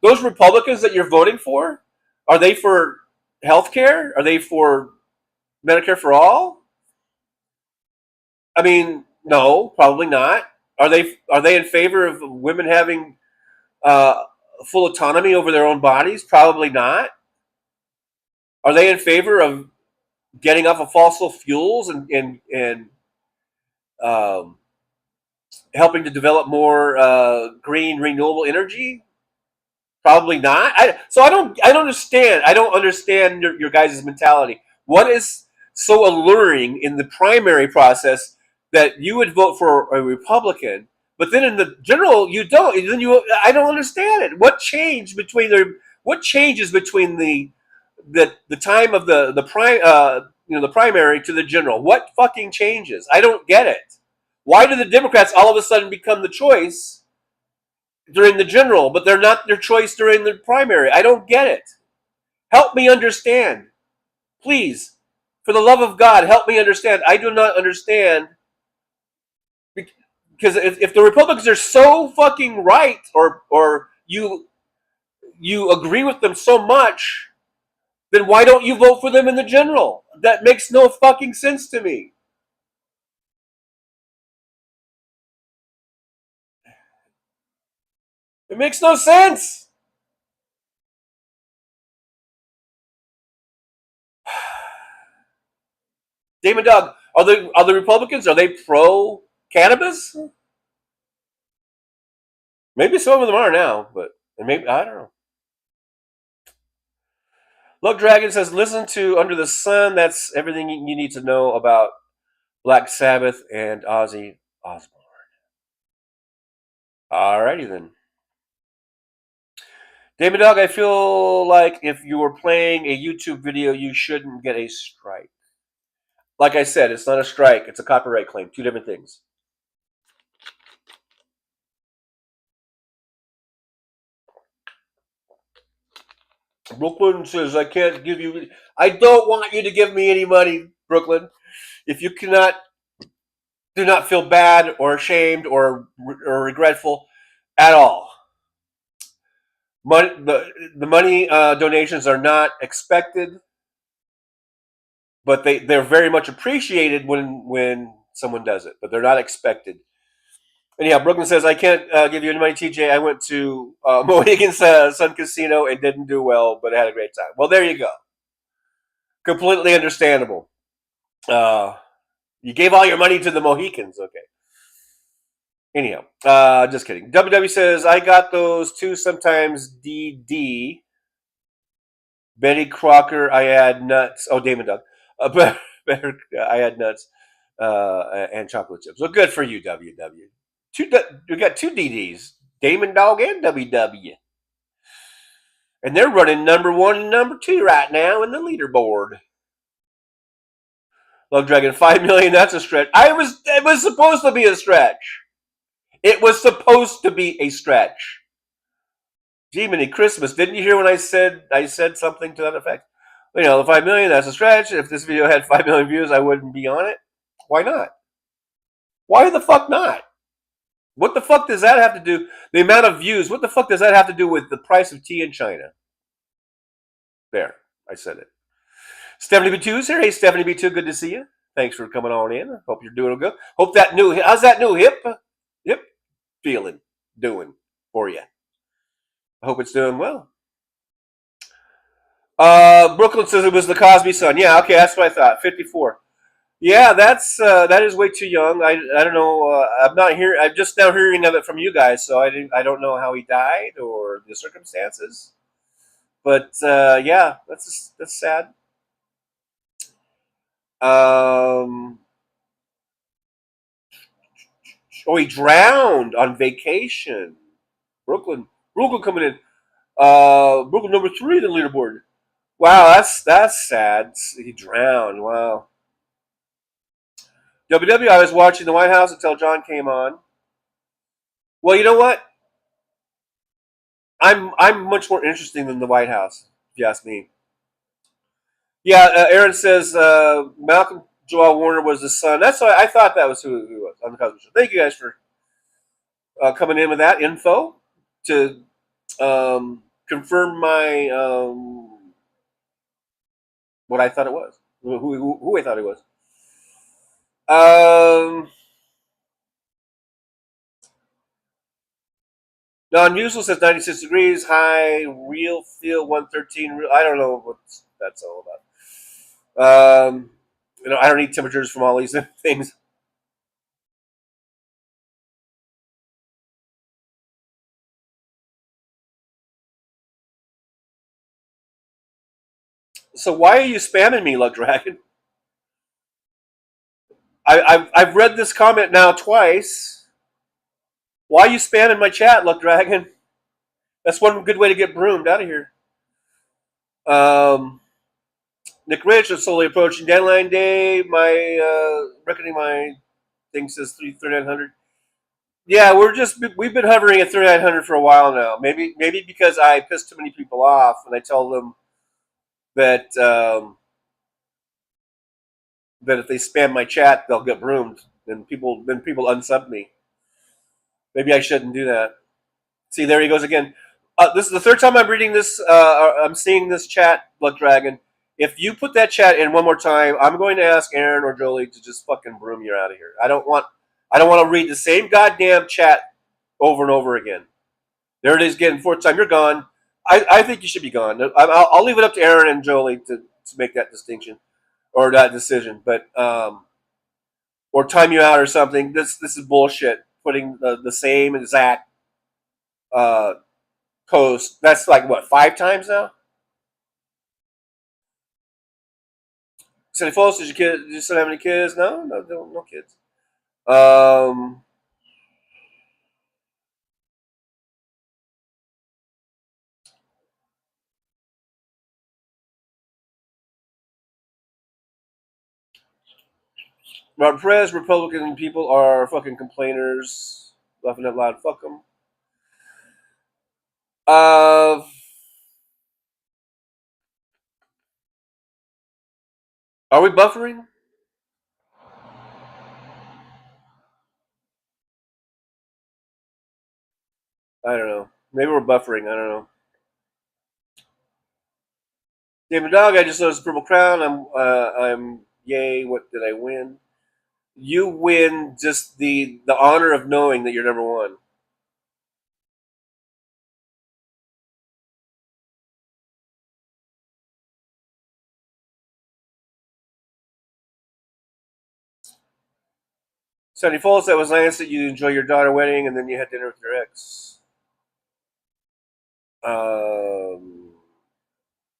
Those Republicans that you're voting for, are they for health care? Are they for Medicare for all? I mean, no, probably not. Are they in favor of women having full autonomy over their own bodies? Probably not. Are they in favor of getting off of fossil fuels and helping to develop more green renewable energy? Probably not. So I don't understand. I don't understand your guys' mentality. What is so alluring in the primary process that you would vote for a Republican, but then in the general you don't? I don't understand it. What changes between the time of the primary to the general? What fucking changes? I don't get it. Why do the Democrats all of a sudden become the choice during the general, but they're not their choice during the primary? I don't get it. Help me understand. Please, for the love of God, help me understand. I do not understand. Because if the Republicans are so fucking right, or you agree with them so much, then why don't you vote for them in the general? That makes no fucking sense to me. It makes no sense. Damon Dog, are the Republicans, are they pro cannabis? Maybe some of them are now, but maybe, I don't know. Love Dragon says, listen to Under the Sun. That's everything you need to know about Black Sabbath and Ozzy Osbourne. Alrighty then. Damon Dog, I feel like if you were playing a YouTube video, you shouldn't get a strike. Like I said, it's not a strike. It's a copyright claim. Two different things. Brooklyn says, I can't give you... I don't want you to give me any money, Brooklyn. If you cannot... Do not feel bad or ashamed or regretful at all. The money donations are not expected, but they're very much appreciated when someone does it, but they're not expected. Anyhow, Brooklyn says, I can't give you any money, TJ. I went to Mohegan's Sun Casino and didn't do well, but I had a great time. Well, there you go. Completely understandable. You gave all your money to the Mohicans. Okay. Anyhow, just kidding. WW says, I got those too sometimes. DD. Betty Crocker, I add nuts. Oh, Damon Dog. I add nuts and chocolate chips. Well, good for you, WW. We got two DDs, Damon Dog and WW. And they're running number 1 and number 2 right now in the leaderboard. Love Dragon, 5 million, that's a stretch. It was supposed to be a stretch. It was supposed to be a stretch. Jiminy Christmas, didn't you hear when I said something to that effect? You know, the 5 million, that's a stretch. If this video had 5 million views, I wouldn't be on it. Why not? Why the fuck not? What the fuck does that have to do? The amount of views, what the fuck does that have to do with the price of tea in China? There, I said it. Stephanie B2's here. Hey, Stephanie B2, good to see you. Thanks for coming on in. Hope you're doing good. Hope that new, how's that new hip feeling, doing for you? I hope it's doing well. Brooklyn says it was the Cosby son. Yeah, okay, that's what I thought. 54. Yeah, that is way too young. I don't know. I'm not here. I'm just now hearing of it from you guys, so I don't know how he died or the circumstances. But yeah, that's sad. Oh, he drowned on vacation. Brooklyn coming in. Brooklyn number 3 in the leaderboard. Wow, that's sad. He drowned. Wow. WW, I was watching the White House until John came on. Well, you know what? I'm much more interesting than the White House, if you ask me. Yeah, Aaron says Malcolm Joel Warner was the son. That's why I thought that was who he was on the Cosby Show. Thank you guys for coming in with that info to confirm my what I thought it was, who I thought it was. Non-usual says 96 degrees, high, real feel 113. I don't know what that's all about. I don't need temperatures from all these things. So why are you spamming me, Luck Dragon? I've read this comment now twice. Why are you spamming my chat, Luck Dragon? That's one good way to get broomed out of here. Nick Rich is slowly approaching deadline day. My reckoning my thing says 3900. Yeah, we've been hovering at 3900 for a while now. Maybe because I pissed too many people off and I tell them that that if they spam my chat, they'll get broomed. Then people unsub me. Maybe I shouldn't do that. See, there he goes again. This is the third time I'm reading this. I'm seeing this chat, Blood Dragon. If you put that chat in one more time, I'm going to ask Aaron or Jolie to just fucking broom you out of here. I don't want to read the same goddamn chat over and over again. There it is again, fourth time. You're gone. I think you should be gone. I'll leave it up to Aaron and Jolie to make that distinction or that decision. But or time you out or something. This is bullshit. Putting the same exact post. That's like what, 5 times now? Said Foles, did you still have any kids? No kids. Robert Perez, Republican people are fucking complainers. Laughing out loud, fuck them. Are we buffering? I don't know. Maybe we're buffering. I don't know. David Dog, I just noticed the Purple Crown. I'm yay. What did I win? You win just the honor of knowing that you're number one. Sunny Falls, that was nice that you enjoy your daughter wedding and then you had dinner with your ex.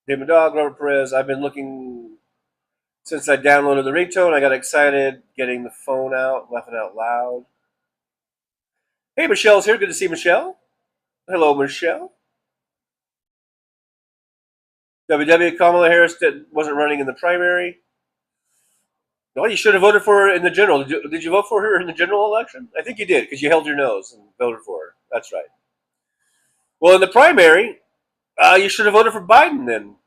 David Dog, Robert Perez, I've been looking since I downloaded the ringtone. I got excited getting the phone out, laughing out loud. Hey, Michelle's here. Good to see Michelle. Hello, Michelle. WW Kamala Harris wasn't running in the primary. Well, you should have voted for her in the general. Did you vote for her in the general election? I think you did because you held your nose and voted for her. That's right. Well, in the primary, you should have voted for Biden then.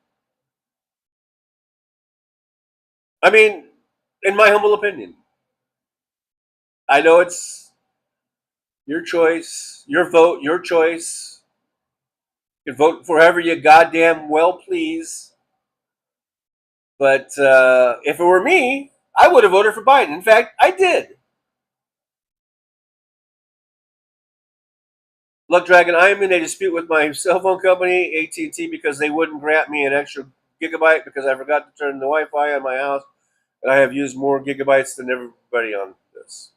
I mean, in my humble opinion. I know it's your choice, your vote, your choice. You can vote for whoever you goddamn well please. But if it were me, I would have voted for Biden. In fact, I did. Luck Dragon, I am in a dispute with my cell phone company, AT&T, because they wouldn't grant me an extra gigabyte because I forgot to turn the Wi-Fi on my house, and I have used more gigabytes than everybody on this.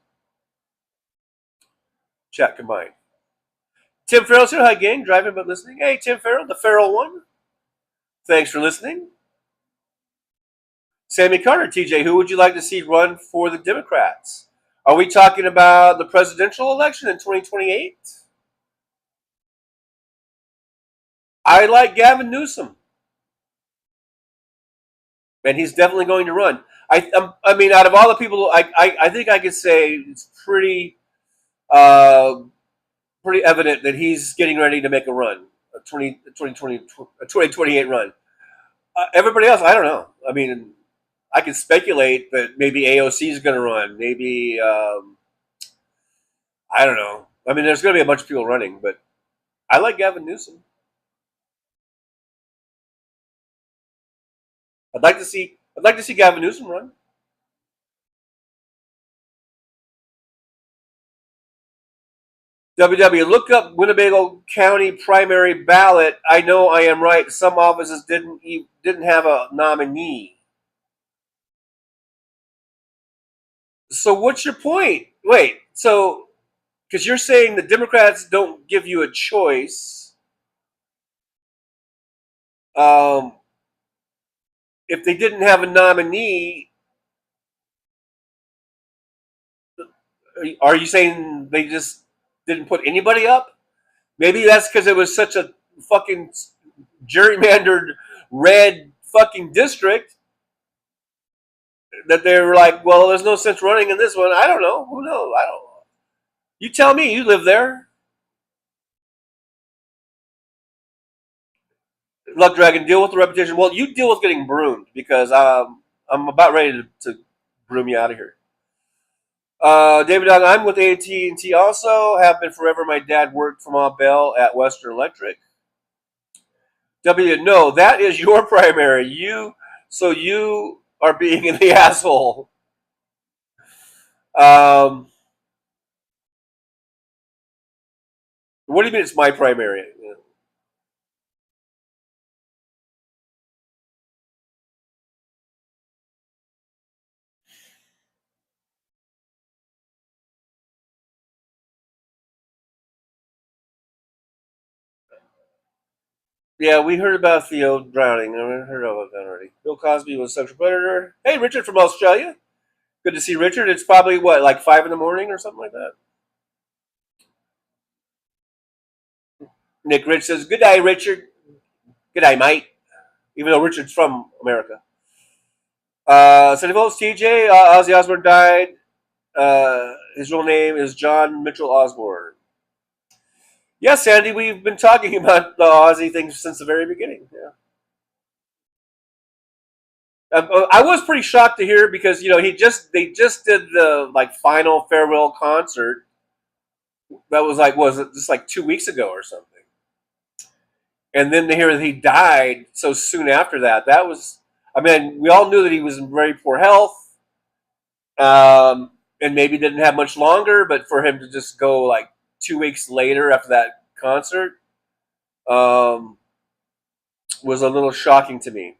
Chat combined. Tim Farrell said, hi gang, driving but listening. Hey, Tim Farrell, the Farrell one. Thanks for listening. Sammy Carter, TJ, who would you like to see run for the Democrats? Are we talking about the presidential election in 2028? I like Gavin Newsom. And he's definitely going to run. I mean, out of all the people, I think I could say it's pretty evident that he's getting ready to make a run, a 2028 run. Everybody else, I don't know. I mean, I can speculate that maybe AOC is going to run. Maybe, I don't know. I mean, there's going to be a bunch of people running, but I like Gavin Newsom. I'd like to see Gavin Newsom run. WW, look up Winnebago County primary ballot. I know I am right. Some offices didn't have a nominee. So what's your point? Wait, so because you're saying the Democrats don't give you a choice. If they didn't have a nominee, are you saying they just didn't put anybody up? Maybe that's because it was such a fucking gerrymandered red fucking district that they were like, well, there's no sense running in this one. I don't know. Who knows? I don't know. You tell me. You live there. Luck Dragon, deal with the reputation. Well, you deal with getting broomed because I'm about ready to broom you out of here. David Dog, I'm with AT&T also. Have been forever. My dad worked for Ma Bell at Western Electric. W, no, that is your primary. You are being in the asshole. What do you mean it's my primary? Yeah, we heard about Theo drowning. I heard about that already. Bill Cosby was a sexual predator. Hey, Richard from Australia. Good to see Richard. It's probably, what, like 5 in the morning or something like that? Nick Rich says, good day, Richard. Good day, mate. Even though Richard's from America. 70 volts, TJ. Ozzy Osbourne died. His real name is John Mitchell Osborne. Yes, Sandy, we've been talking about the Ozzy thing since the very beginning. Yeah. I was pretty shocked to hear because they just did the final farewell concert. That was just 2 weeks ago or something, and then to hear that he died so soon after that. That was, I mean, we all knew that he was in very poor health, and maybe didn't have much longer. But for him to just go 2 weeks later after that concert, was a little shocking to me.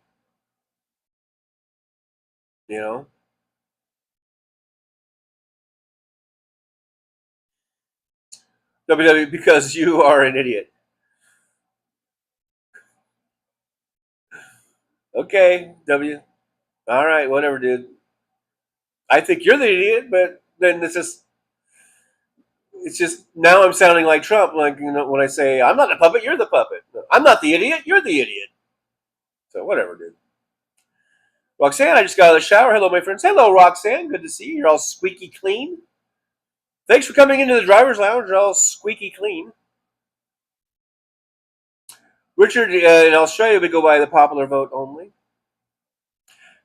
WW, because you are an idiot. Okay, W. All right, whatever, dude. I think you're the idiot, but then it's just now I'm sounding like Trump, when I say I'm not the puppet, you're the puppet. I'm not the idiot, you're the idiot. So whatever, dude. Roxanne, I just got out of the shower. Hello, my friends. Hello, Roxanne. Good to see you. You're all squeaky clean. Thanks for coming into the driver's lounge. You're all squeaky clean. Richard, in Australia, we go by the popular vote only.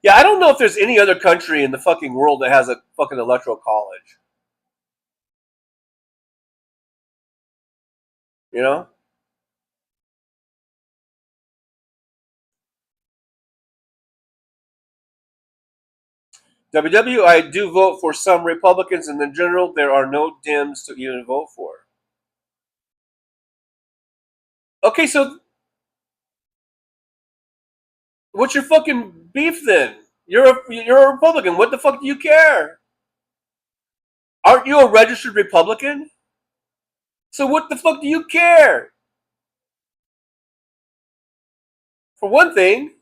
Yeah, I don't know if there's any other country in the fucking world that has a fucking electoral college. WW, I do vote for some Republicans, and in general, there are no Dems to even vote for. Okay, so what's your fucking beef then? You're a Republican. What the fuck do you care? Aren't you a registered Republican? So what the fuck do you care? For one thing.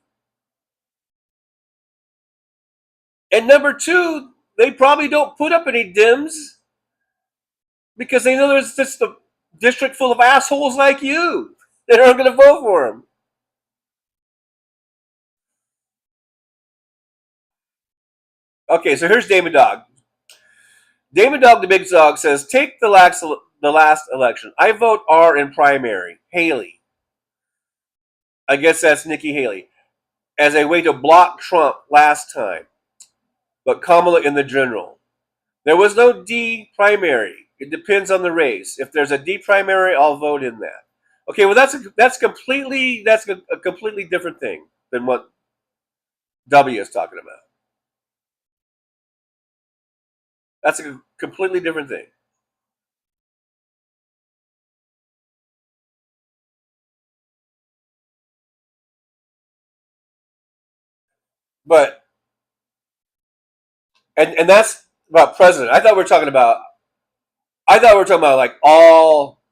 And number two, they probably don't put up any Dems because they know there's just a district full of assholes like you that aren't going to vote for them. Okay, so here's Damon Dog. Damon Dog, the big dog, says, take the last election. I vote R in primary. Haley. I guess that's Nikki Haley. As a way to block Trump last time. But Kamala in the general. There was no D primary. It depends on the race. If there's a D primary, I'll vote in that. Okay, well that's a completely different thing than what W is talking about. That's a completely different thing. But and that's about president. I thought we were talking about like all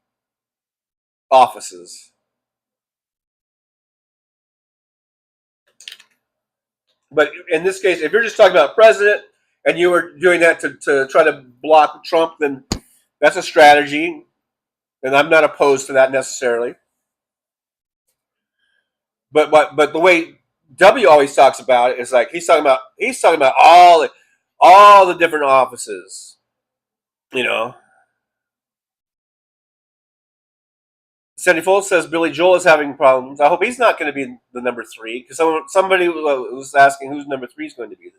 offices. But in this case, if you're just talking about president and you were doing that to try to block Trump, then that's a strategy. And I'm not opposed to that necessarily. But the way W always talks about it is like he's talking about all the different offices. You know. Sandy Foltz says Billy Joel is having problems. I hope he's not going to be the number 3 because somebody was asking who's number 3 is going to be.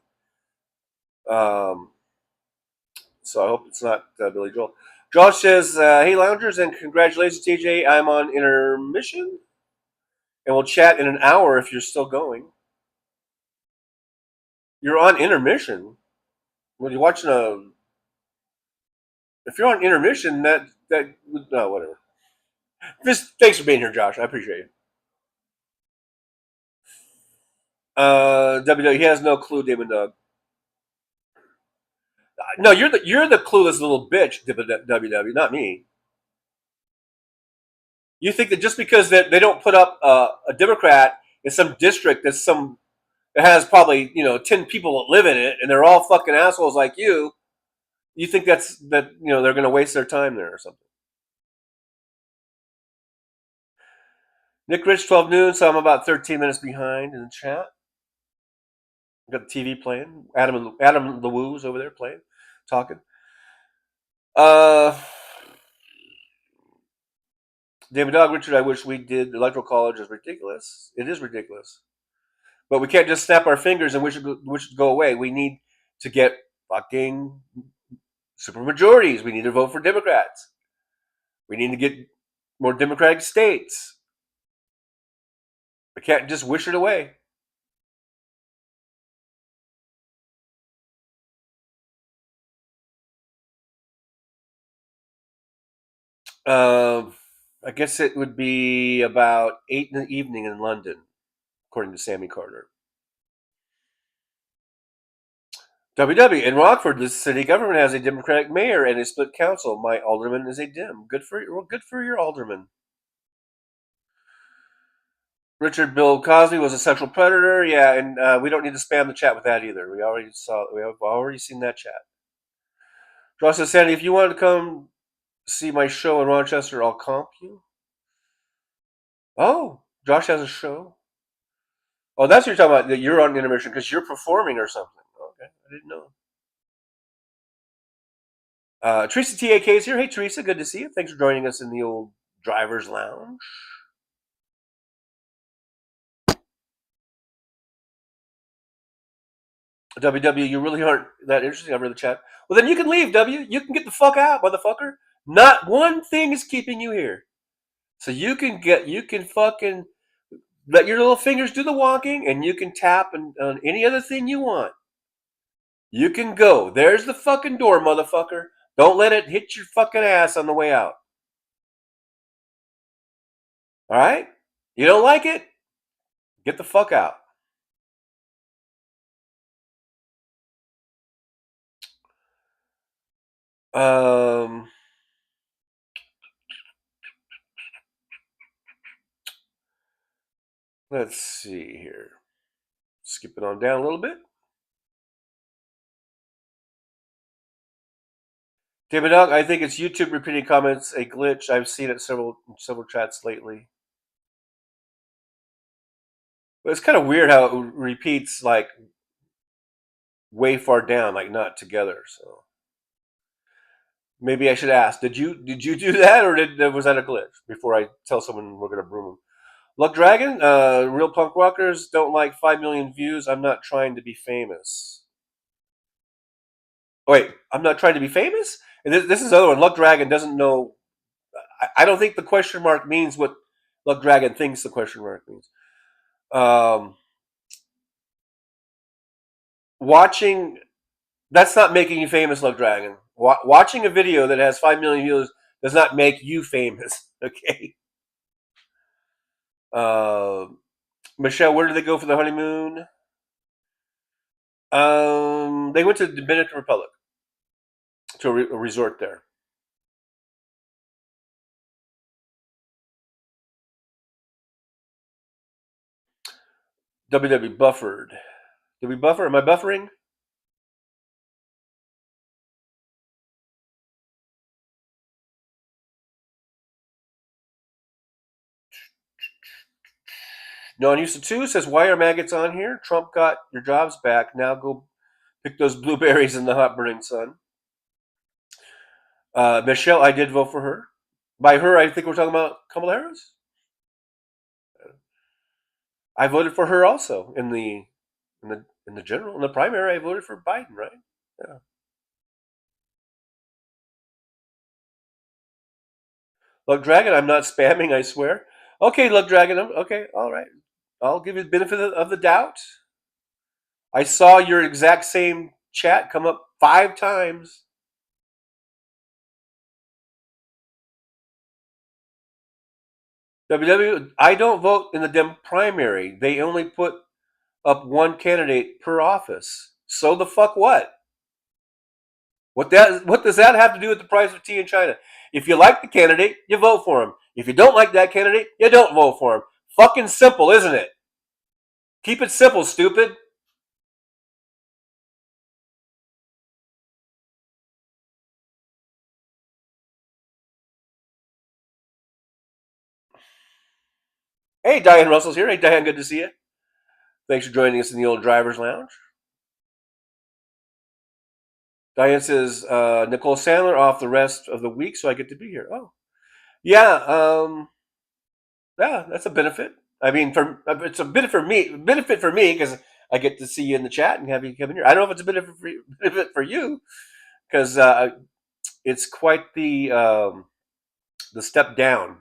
So I hope it's not Billy Joel. Josh says, hey, loungers, and congratulations, TJ. I'm on intermission, and we'll chat in an hour if you're still going. You're on intermission? Well, you're watching if you're on intermission, no, whatever. Thanks for being here, Josh. I appreciate you. WW, he has no clue, Damon Doug. No, you're the clueless little bitch, WW, not me. You think that just because they don't put up a Democrat in some district that has probably 10 people that live in it and they're all fucking assholes like you think that they're going to waste their time there or something? Nick Rich 12 noon, so I'm about 13 minutes behind in the chat. I've got the TV playing. Adam the Woo's over there playing, talking. David Dog, Richard, I wish we did. Electoral college is ridiculous. It is ridiculous. But we can't just snap our fingers and wish it would go away. We need to get fucking supermajorities. We need to vote for Democrats. We need to get more Democratic states. We can't just wish it away. I guess it would be about 8 in the evening in London, according to Sammy Carter. WW, in Rockford, the city government has a Democratic mayor and a split council. My alderman is a Dem. Good for your alderman. Richard Bill Cosby was a sexual predator. Yeah, and we don't need to spam the chat with that either. We have already seen that chat. Josh says, Sandy, if you want to come see my show in Rochester, I'll comp you. Oh, Josh has a show. Oh, that's what you're talking about. That you're on intermission because you're performing or something. Okay, I didn't know. Teresa TAK is here. Hey, Teresa, good to see you. Thanks for joining us in the old driver's lounge. WW, you really aren't that interesting. I've read the chat. Well, then you can leave, W. You can get the fuck out, motherfucker. Not one thing is keeping you here. So you can fucking let your little fingers do the walking, and you can tap on any other thing you want. You can go. There's the fucking door, motherfucker. Don't let it hit your fucking ass on the way out. All right? You don't like it? Get the fuck out. Let's see here. Skipping on down a little bit. David Dog, I think it's YouTube repeating comments a glitch. I've seen it several chats lately. But it's kind of weird how it repeats like way far down, like not together. So maybe I should ask: Did you do that, or was that a glitch? Before I tell someone we're gonna broom them. Luck Dragon, real punk rockers don't like 5 million views. I'm not trying to be famous. Oh, wait, I'm not trying to be famous. And this is the other one. Luck Dragon doesn't know. I don't think the question mark means what Luck Dragon thinks the question mark means. Watching, that's not making you famous, Luck Dragon. Watching a video that has 5 million views does not make you famous. Okay. Michelle, where did they go for the honeymoon? They went to the Dominican Republic, to a resort there. WW buffered. Did we buffer? Am I buffering? No, on Houston 2 says, why are maggots on here? Trump got your jobs back. Now go pick those blueberries in the hot burning sun. Michelle, I did vote for her. By her, I think we're talking about Kamala Harris. I voted for her also in the general. In the primary, I voted for Biden, right? Yeah. Luck Dragon, I'm not spamming, I swear. Okay, Luck Dragon, okay, all right. I'll give you the benefit of the doubt. I saw your exact same chat come up 5 times. WW, I don't vote in the Dem primary. They only put up one candidate per office. So the fuck what? What does that have to do with the price of tea in China? If you like the candidate, you vote for him. If you don't like that candidate, you don't vote for him. Fucking simple, isn't it? Keep it simple, stupid. Hey, Diane Russell's here. Hey, Diane, good to see you. Thanks for joining us in the old driver's lounge. Diane says, Nicole Sandler off the rest of the week, so I get to be here. Oh, yeah. Yeah, that's a benefit. I mean, it's a benefit for me because I get to see you in the chat and have you come in here. I don't know if it's a benefit for you because it's quite the step down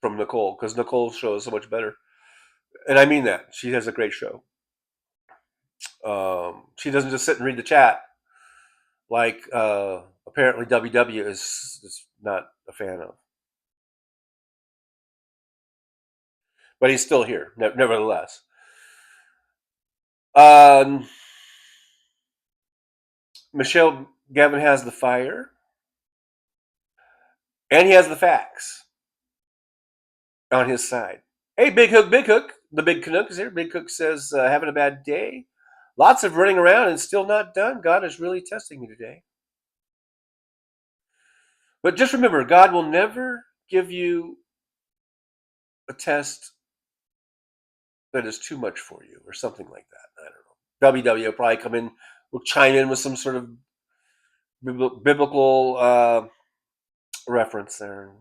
from Nicole, because Nicole's show is so much better, and I mean that. She has a great show. She doesn't just sit and read the chat like apparently WW is not a fan of. But he's still here, nevertheless. Michelle, Gavin has the fire. And he has the facts on his side. Hey, Big Hook. The Big Canuck is here. Big Hook says, having a bad day. Lots of running around and still not done. God is really testing me today. But just remember, God will never give you a test that is too much for you or something like that. I don't know. WW will probably will chime in with some sort of biblical reference there.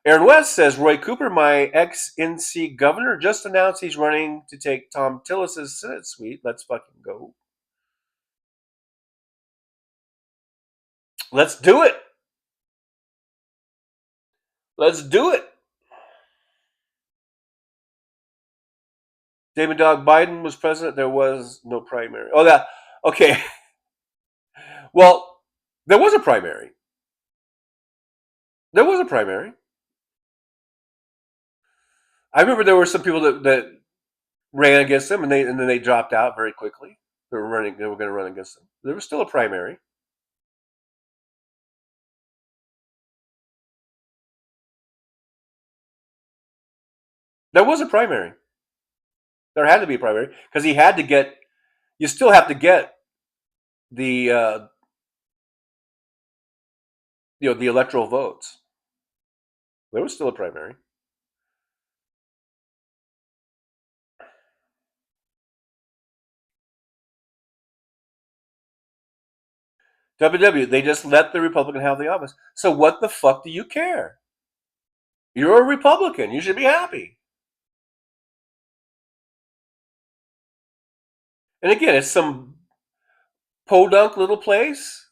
Aaron West says, Roy Cooper, my ex-NC governor, just announced he's running to take Tom Tillis's Senate suite. Let's fucking go. Let's do it. Let's do it. David Dog, Biden was president. There was no primary. Oh, that. Okay. Well, there was a primary. I remember there were some people that ran against them, and then they dropped out very quickly. They were going to run against them. There was still a primary. There was a primary. There had to be a primary because he had to get. You still have to get the the electoral votes. There was still a primary. WW, they just let the Republican have the office. So what the fuck do you care? You're a Republican. You should be happy. And again, it's some podunk little place.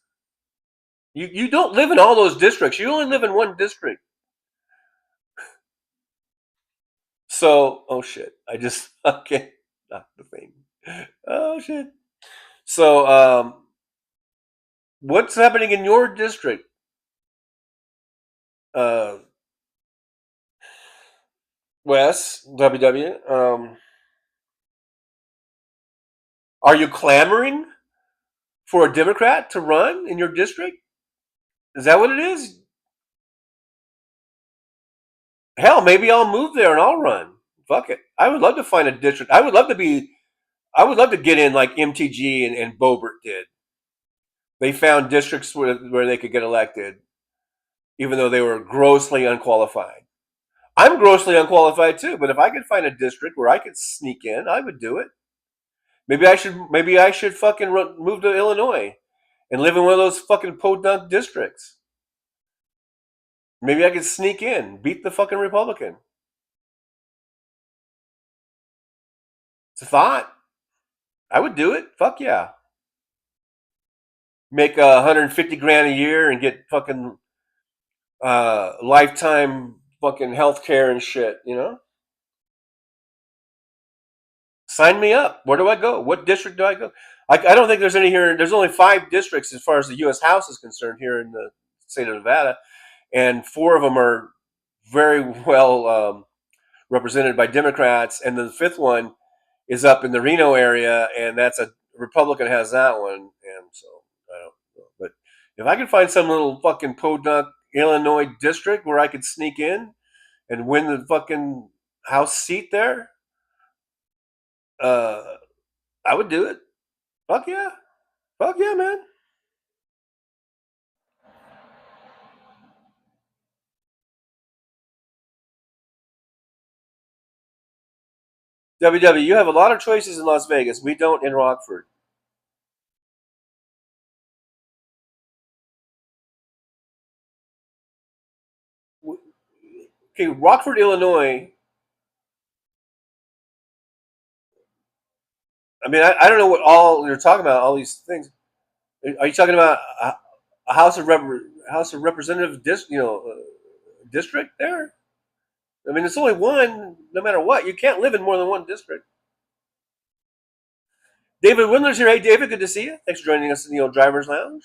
You don't live in all those districts. You only live in one district. So, oh shit. I just, okay. Not the thing. Oh shit. So, what's happening in your district? Wes, WW, are you clamoring for a Democrat to run in your district? Is that what it is? Hell, maybe I'll move there and I'll run. Fuck it. I would love to find a district. I would love to get in like MTG and Boebert did. They found districts where they could get elected, even though they were grossly unqualified. I'm grossly unqualified too, but if I could find a district where I could sneak in, I would do it. Maybe I should fucking move to Illinois and live in one of those fucking podunk districts. Maybe I could sneak in, beat the fucking Republican. It's a thought. I would do it. Fuck yeah. Make 150 grand a year and get fucking lifetime fucking health care and shit, you know? Sign me up. Where do I go? What district do I go? I don't think there's any here. There's only 5 districts as far as the U.S. House is concerned here in the state of Nevada, and 4 of them are very well represented by Democrats, and the 5th one is up in the Reno area, and that's a Republican has that one, and so I don't know. But if I could find some little fucking podunk Illinois district where I could sneak in and win the fucking House seat there, I would do it. Fuck yeah. Fuck yeah, man. WW, you have a lot of choices in Las Vegas. We don't in Rockford. Okay, Rockford, Illinois. I mean, I don't know what all you're talking about. All these things. Are you talking about a House of Representative district there? I mean, it's only one. No matter what, you can't live in more than one district. David Windler's here. Hey, David, good to see you. Thanks for joining us in the old driver's lounge.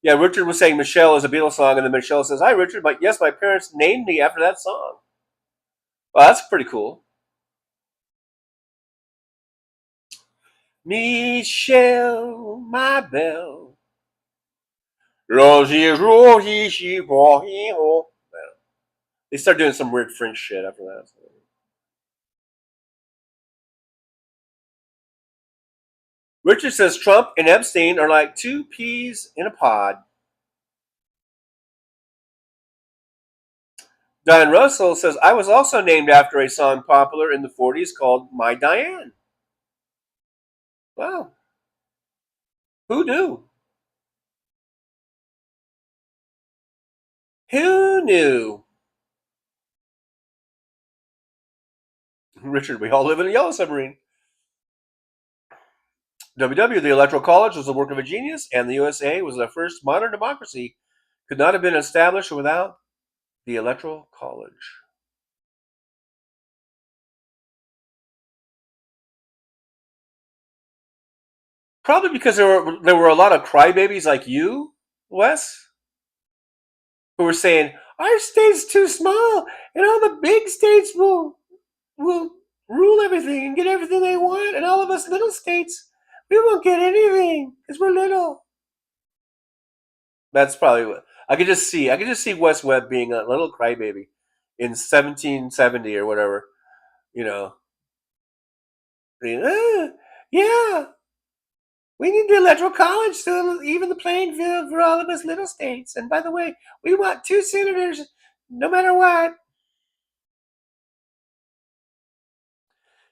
Yeah, Richard was saying Michelle is a Beatles song, and then Michelle says, "Hi, Richard. But yes, my parents named me after that song." Well, that's pretty cool. Michelle, my belle. They start doing some weird French shit after that. Richard says Trump and Epstein are like 2 peas in a pod. Diane Russell says, I was also named after a song popular in the 40s called My Diane. Wow. Who knew? Who knew? Richard, we all live in a yellow submarine. WW, the Electoral College was the work of a genius, and the USA was the first modern democracy. Could not have been established without the Electoral College. Probably because there were a lot of crybabies like you, Wes, who were saying our state's too small, and all the big states will rule everything and get everything they want, and all of us little states, we won't get anything because we're little. That's probably what I could just see. I could just see Wes Webb being a little crybaby in 1770 or whatever, you know. Yeah, we need the Electoral College to even the playing field for all of us little states. And by the way, we want 2 senators no matter what.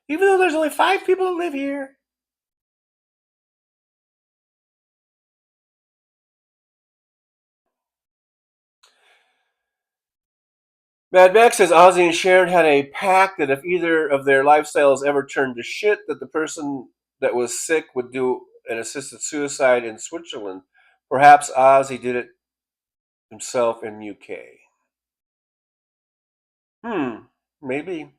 Even though there's only 5 people that live here. Mad Max says Ozzy and Sharon had a pact that if either of their lifestyles ever turned to shit, that the person that was sick would do an assisted suicide in Switzerland. Perhaps Ozzy did it himself in UK. Maybe.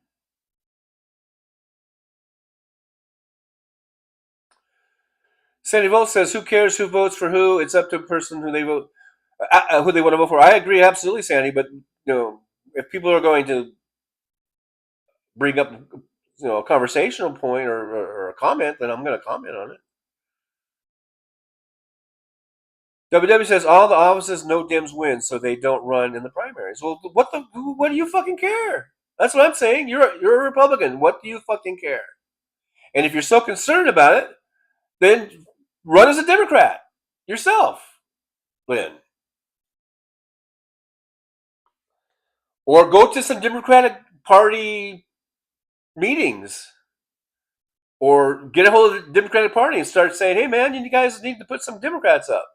Sandy Volt says, "Who cares who votes for who? It's up to a person who they vote, who they want to vote for." I agree, absolutely, Sandy. But if people are going to bring up, a conversational point or a comment, then I'm going to comment on it. WW says all the offices, no Dems win, so they don't run in the primaries. Well, what do you fucking care? That's what I'm saying. You're a Republican. What do you fucking care? And if you're so concerned about it, then run as a Democrat yourself, Lynn. Or go to some Democratic Party meetings. Or get a hold of the Democratic Party and start saying, hey, man, you guys need to put some Democrats up.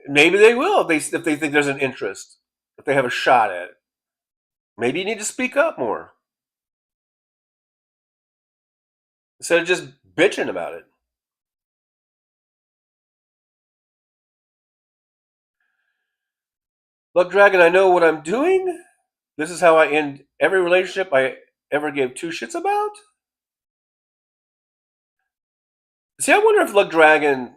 Maybe they will if they think there's an interest, if they have a shot at it. Maybe you need to speak up more instead of just bitching about it. Look, Dragon, I know what I'm doing. This is how I end every relationship I ever gave 2 shits about. See, I wonder if Luck Dragon,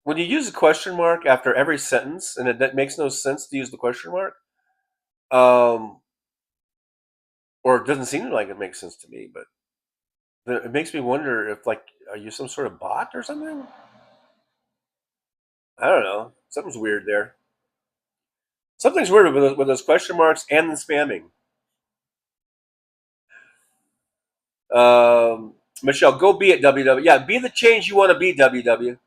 when you use a question mark after every sentence, and it makes no sense to use the question mark, or it doesn't seem like it makes sense to me, but it makes me wonder if, are you some sort of bot or something? I don't know. Something's weird there. Something's weird with those question marks and the spamming. Michelle, go be at WW. Yeah, be the change you want to be, WW.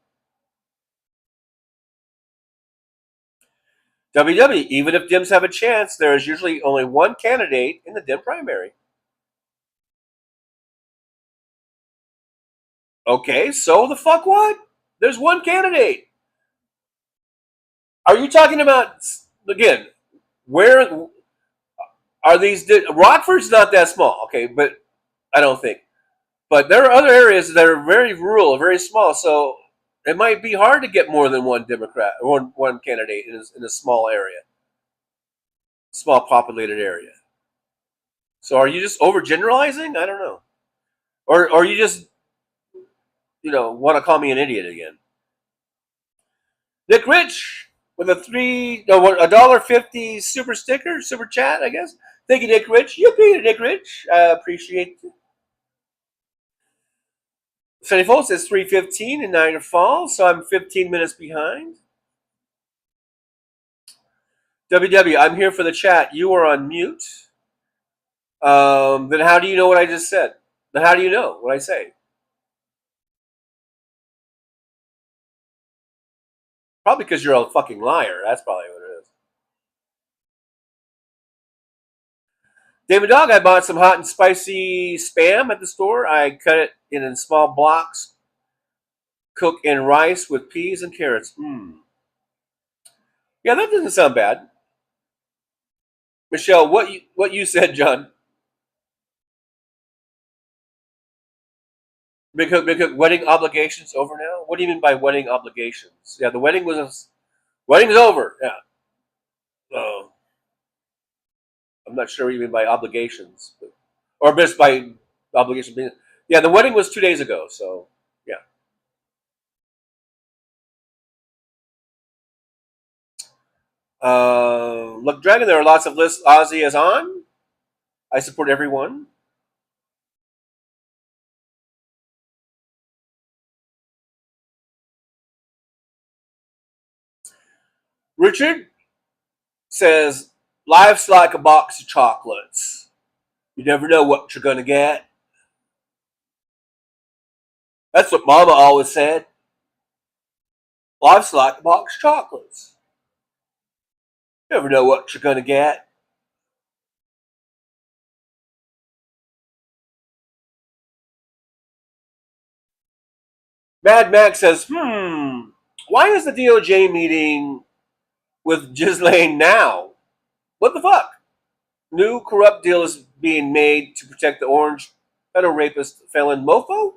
WW, even if Dems have a chance, there is usually only one candidate in the Dem primary. Okay, so the fuck what? There's one candidate. Are you talking about, again, where are these? Rockford's not that small, okay, but I don't think. But there are other areas that are very rural, very small, so it might be hard to get more than one Democrat, or one candidate in a small area, small populated area. So are you just overgeneralizing? I don't know. Or you just, want to call me an idiot again. Nick Rich with a $1.50 super sticker, super chat, I guess. Thank you, Nick Rich. Yippee, Nick Rich. I appreciate it. Sunny Falls says 3:15 in Niagara Falls, so I'm 15 minutes behind. WW, I'm here for the chat. You are on mute. Then how do you know what I just said? Then how do you know what I say? Probably because you're a fucking liar. That's probably what it is. David Dog, I bought some hot and spicy Spam at the store. I cut it in small blocks, cook in rice with peas and carrots. Yeah, that doesn't sound bad. Michelle, what you said, John? Because wedding obligations over now. What do you mean by wedding obligations? Yeah, the wedding's over. Yeah. Oh, I'm not sure what you mean by obligations, or just by obligation being. Yeah, the wedding was 2 days ago. So yeah. Look, Dragon. There are lots of lists. Ozzy is on. I support everyone. Richard says, life's like a box of chocolates. You never know what you're going to get. That's what Mama always said. Life's like a box of chocolates. You never know what you're going to get. Mad Max says, why is the DOJ meeting with Ghislaine now? What the fuck? New corrupt deal is being made to protect the orange pedo rapist felon mofo?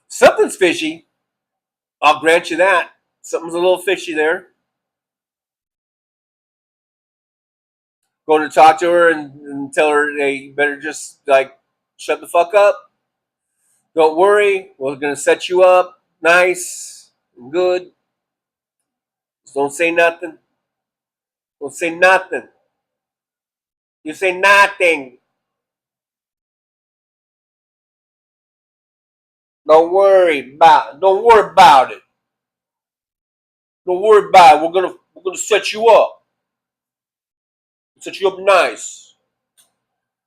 Something's fishy. I'll grant you that. Something's a little fishy there. Going to talk to her and tell her, hey, you better just, like, shut the fuck up. Don't worry. We're going to set you up nice and good. Just don't say nothing. Don't say nothing. You say nothing. Don't worry about it. Don't worry about it. Don't worry about it. We're gonna set you up. Set you up nice.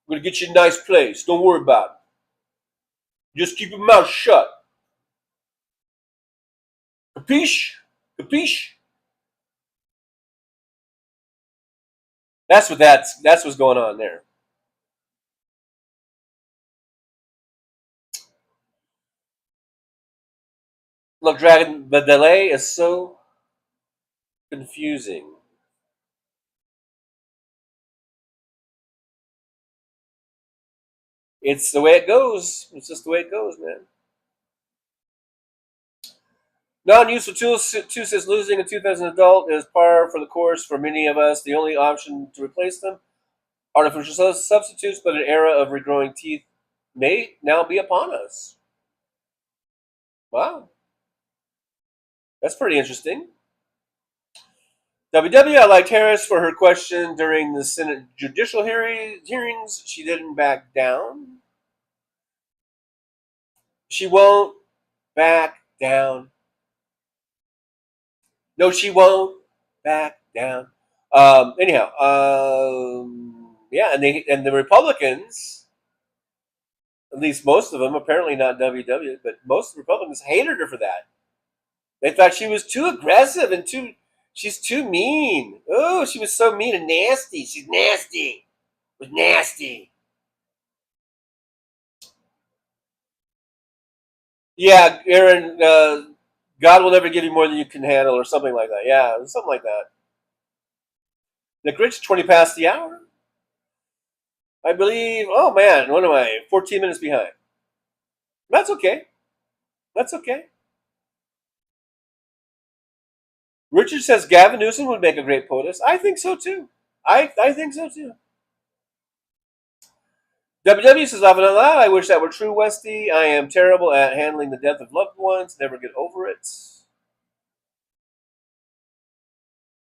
We're gonna get you a nice place. Don't worry about it. Just keep your mouth shut. Capiche? Capiche? That's what's going on there. Look, Dragon, the delay is so confusing. It's the way it goes. It's just the way it goes, man. Non-useful tools says losing a tooth as an adult is par for the course for many of us. The only option to replace them, artificial substitutes, but an era of regrowing teeth may now be upon us. Wow. That's pretty interesting. WW, I liked Harris for her question during the Senate judicial hearings. She didn't back down. She won't back down. No, she won't back down. Anyhow, yeah, and the Republicans, at least most of them, apparently not WW, but most of the Republicans hated her for that. They thought she was too aggressive and she's too mean. Oh, she was so mean and nasty. She's nasty. Was nasty. Yeah, Aaron, God will never give you more than you can handle, or something like that. Yeah, something like that. Nick Rich, 20 past the hour. I believe, oh man, what am I? 14 minutes behind. That's okay. That's okay. Richard says Gavin Newsom would make a great POTUS. I think so too. I think so too. WW says, I wish that were true, Westy. I am terrible at handling the death of loved ones. Never get over it.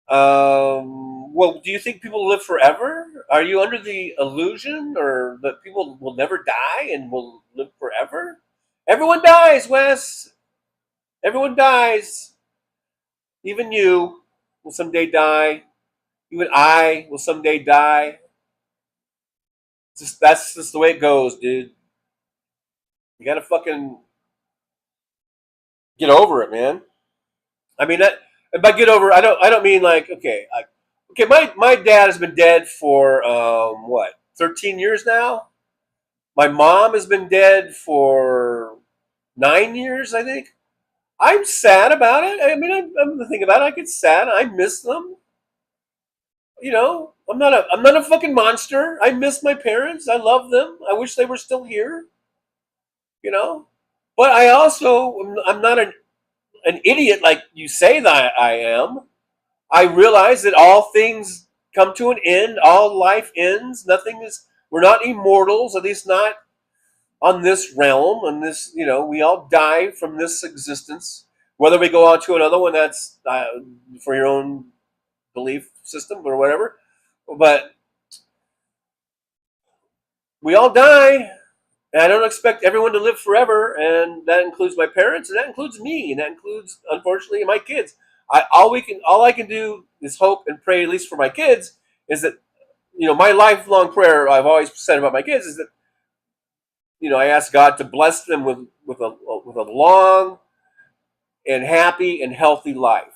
Well, do you think people live forever? Are you under the illusion or that people will never die and will live forever? Everyone dies, Wes. Everyone dies. Even you will someday die. Even I will someday die. That's just the way it goes, dude. You gotta fucking get over it, man. I mean, and by get over, I don't mean like okay. My dad has been dead for 13 years now. My mom has been dead for 9 years, I think. I'm sad about it. I mean, I'm the thing about it. I get sad. I miss them. You know, I'm not a fucking monster. I miss my parents. I love them. I wish they were still here. You know, but I also I'm not an idiot like you say that I am. I realize that all things come to an end. All life ends. Nothing is. We're not immortals. At least not on this realm. On this, you know, we all die from this existence. Whether we go on to another one, that's for your own belief system or whatever. But we all die, and I don't expect everyone to live forever, and that includes my parents, and that includes me, and that includes, unfortunately, my kids. All I can do is hope and pray, at least for my kids, is that, you know, my lifelong prayer I've always said about my kids is that, you know, I ask God to bless them with a long and happy and healthy life.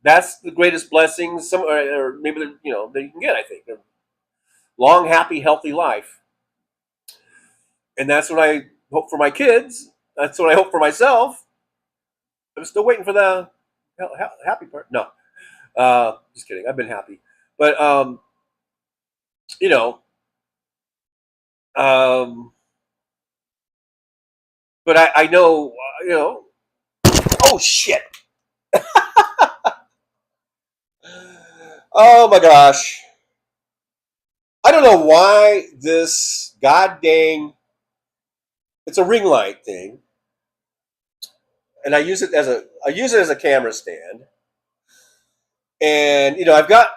That's the greatest blessing, or maybe you know, that you can get. I think a long, happy, healthy life, and that's what I hope for my kids. That's what I hope for myself. I'm still waiting for the happy part. No, just kidding. I've been happy, but you know, um, but I know, you know. Oh shit! Oh my gosh! I don't know why this god dang. It's a ring light thing, and I use it as a camera stand, and you know I've got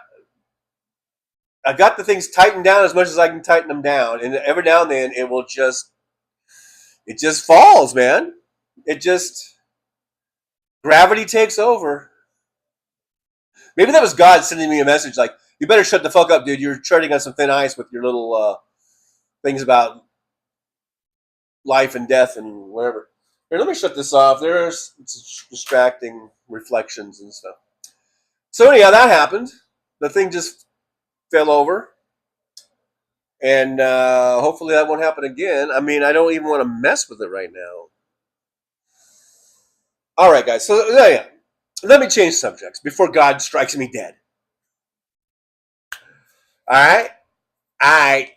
the things tightened down as much as I can tighten them down, and every now and then it just falls, man. It just gravity takes over. Maybe that was God sending me a message like, "You better shut the fuck up, dude. You're treading on some thin ice with your little things about life and death and whatever." Here, let me shut this off. There's distracting reflections and stuff. So anyhow, that happened. The thing just fell over. And hopefully that won't happen again. I mean, I don't even want to mess with it right now. All right, guys. So yeah, let me change subjects before God strikes me dead. All right, all right.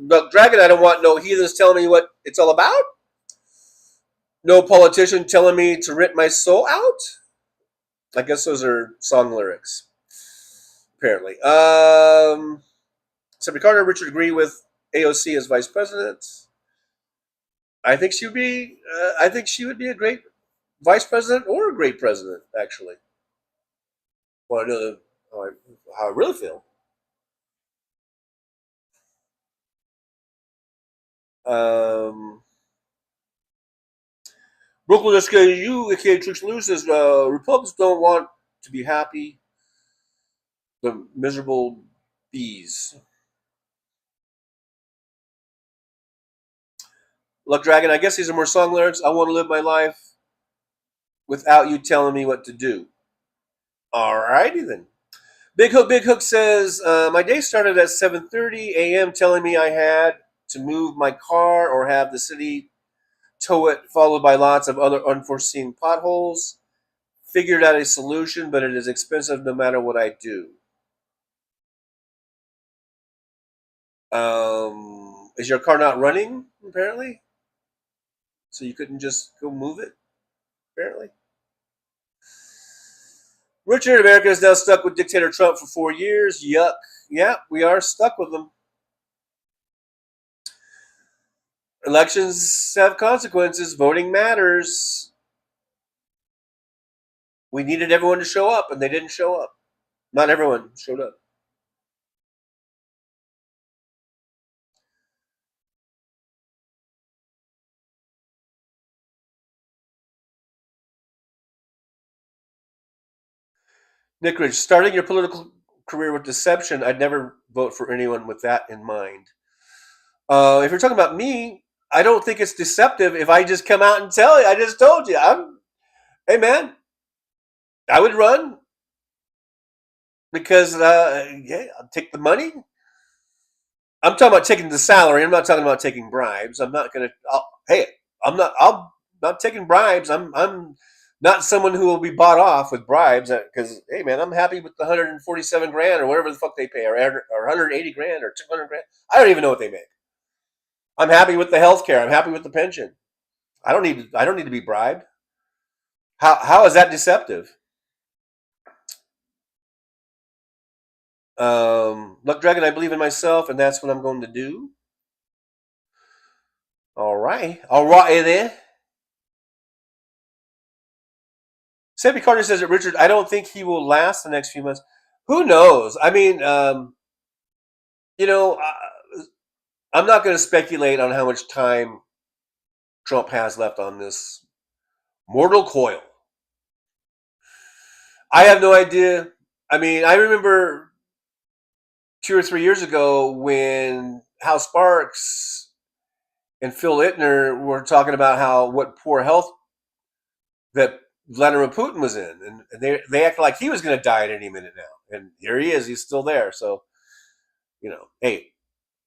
Look, Dragon, I don't want no heathens telling me what it's all about. No politician telling me to rip my soul out. I guess those are song lyrics, apparently. So Ricardo Richard agree with AOC as vice president. I think she would be. I think she would be a great vice president or a great president. Actually, want to know how I really feel. Brooklyn SKU, aka Tricks Loose, says Republicans don't want to be happy. The miserable bees. Look, Dragon, I guess these are more song lyrics. I want to live my life without you telling me what to do. Alrighty then. Big Hook says, my day started at 7:30 a.m. telling me I had to move my car or have the city tow it, followed by lots of other unforeseen potholes. Figured out a solution, but it is expensive no matter what I do. Is your car not running, apparently? So you couldn't just go move it, apparently? Richard, America is now stuck with dictator Trump for 4 years. Yuck. Yeah, we are stuck with him. Elections have consequences. Voting matters. We needed everyone to show up, and they didn't show up. Not everyone showed up. Nick Rich, starting your political career with deception, I'd never vote for anyone with that in mind. If you're talking about me, I don't think it's deceptive if I just come out and tell you. I just told you. Hey, man, I would run because, yeah, I'll take the money. I'm talking about taking the salary. I'm not talking about taking bribes. I'm not going to. Hey, I'm not taking bribes. I'm not someone who will be bought off with bribes. Because hey, man, I'm happy with the 147 grand or whatever the fuck they pay, or 180 grand or 200 grand. I don't even know what they make. I'm happy with the health care. I'm happy with the pension. I don't need to be bribed. How is that deceptive? Luck Dragon, I believe in myself, and that's what I'm going to do. All right then. Sammy Carter says that Richard, I don't think he will last the next few months. Who knows? I mean, you know, I'm not going to speculate on how much time Trump has left on this mortal coil. I have no idea. I mean, I remember 2 or 3 years ago when Hal Sparks and Phil Ittner were talking about what poor health that Vladimir Putin was in, and they acted like he was going to die at any minute now, and here he is. He's still there. So, you know, hey,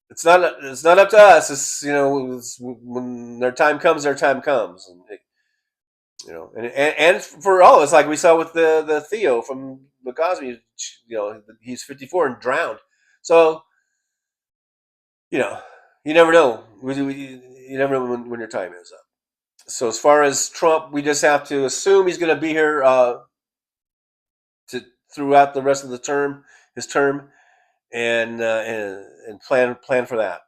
it's not up to us. It's, you know, when their time comes, their time comes, and you know, and for all, it's like we saw with the Theo from the Cosby. You know, he's 54 and drowned. So, you know, you never know. You never know when your time is up. So as far as Trump, we just have to assume he's going to be here throughout the rest of his term, and plan for that.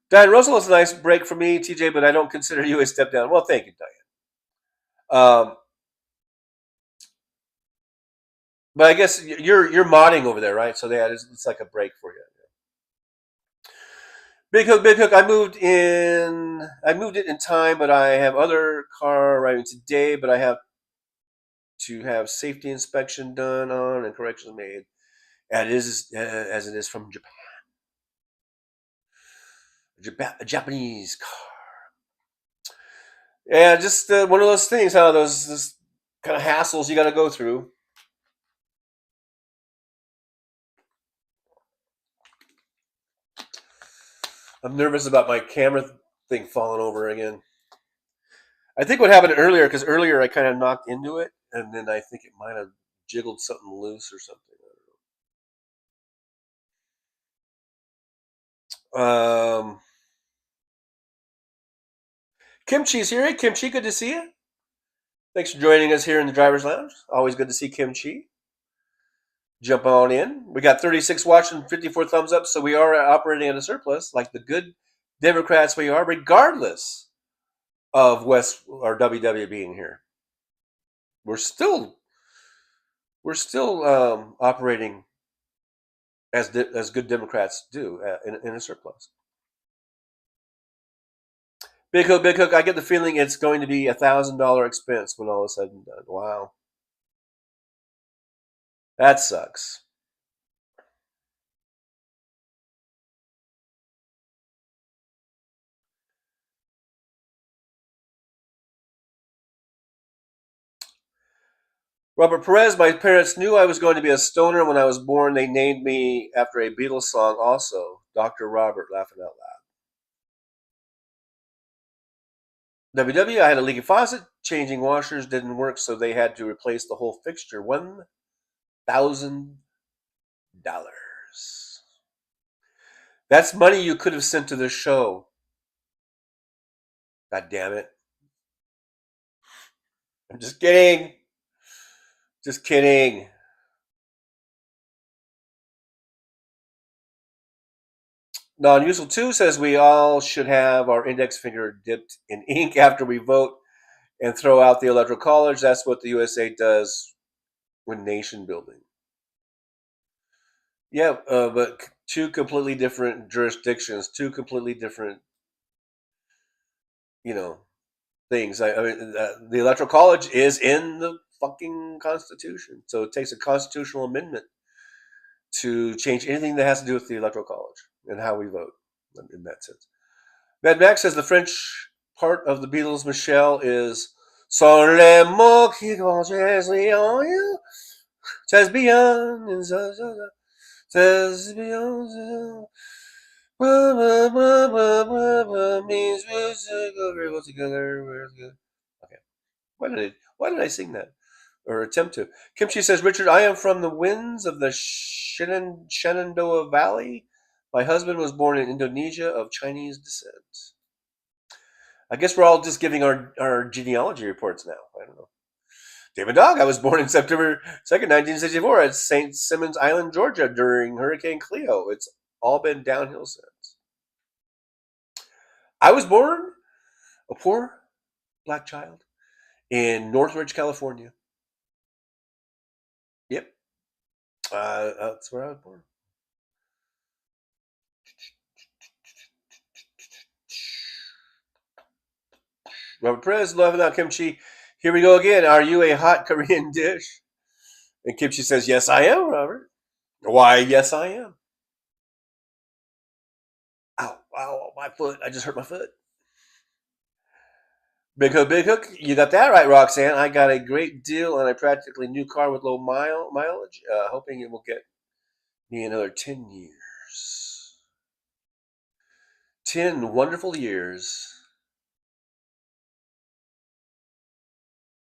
Diane Russell is a nice break for me, TJ, but I don't consider you a step down. Well, thank you, Diane. But I guess you're modding over there, right? So it's like a break for you. Big Hook. I moved it in time, but I have other car arriving today. But I have to have safety inspection done on and corrections made. As it is from Japan, a Japanese car. Yeah, just one of those things. How those kind of hassles you got to go through. I'm nervous about my camera thing falling over again. I think what happened earlier, because earlier I kind of knocked into it, and then I think it might have jiggled something loose or something. Kimchi's here. Hey, Kimchi, good to see you. Thanks for joining us here in the Driver's Lounge. Always good to see Kimchi. Jump on in. We got 36 watching, 54 thumbs up, so we are operating at a surplus, like the good Democrats we are, regardless of West or WW being here. We're still operating as good Democrats do in a surplus. Big Hook. I get the feeling it's going to be $1,000 expense when all is said and done. Wow, that sucks. Robert Perez, my parents knew I was going to be a stoner when I was born. They named me after a Beatles song also. Dr. Robert, laughing out loud. WW, I had a leaky faucet. Changing washers didn't work, so they had to replace the whole fixture. $1,000. That's money you could have sent to the show. God damn it. I'm just kidding. Just kidding. Non-useful 2 says we all should have our index finger dipped in ink after we vote and throw out the Electoral College. That's what the USA does when nation building. Yeah, but two completely different jurisdictions, two completely different, things. I mean, the Electoral College is in the fucking Constitution, so it takes a constitutional amendment to change anything that has to do with the Electoral College and how we vote in that sense. Mad Max says the French part of the Beatles, Michelle, is Sans les mots qui contiennent you. Says beyond, says beyond. Means we're together. Okay. Why did I sing that? Or attempt to? Kimchi says, Richard, I am from the winds of the Shenandoah Valley. My husband was born in Indonesia of Chinese descent. I guess we're all just giving our genealogy reports now. I don't know. David Dog, I was born in September 2nd, 1964 at St. Simons Island, Georgia during Hurricane Cleo. It's all been downhill since. I was born a poor black child in Northridge, California. Yep. That's where I was born. Robert Perez, love without kimchi. Here we go again. Are you a hot Korean dish? And Kimchi says, yes, I am, Robert. Why, yes, I am. Ow, ow, my foot. I just hurt my foot. Big Hook. You got that right, Roxanne. I got a great deal on a practically new car with low mileage, hoping it will get me another 10 years. 10 wonderful years.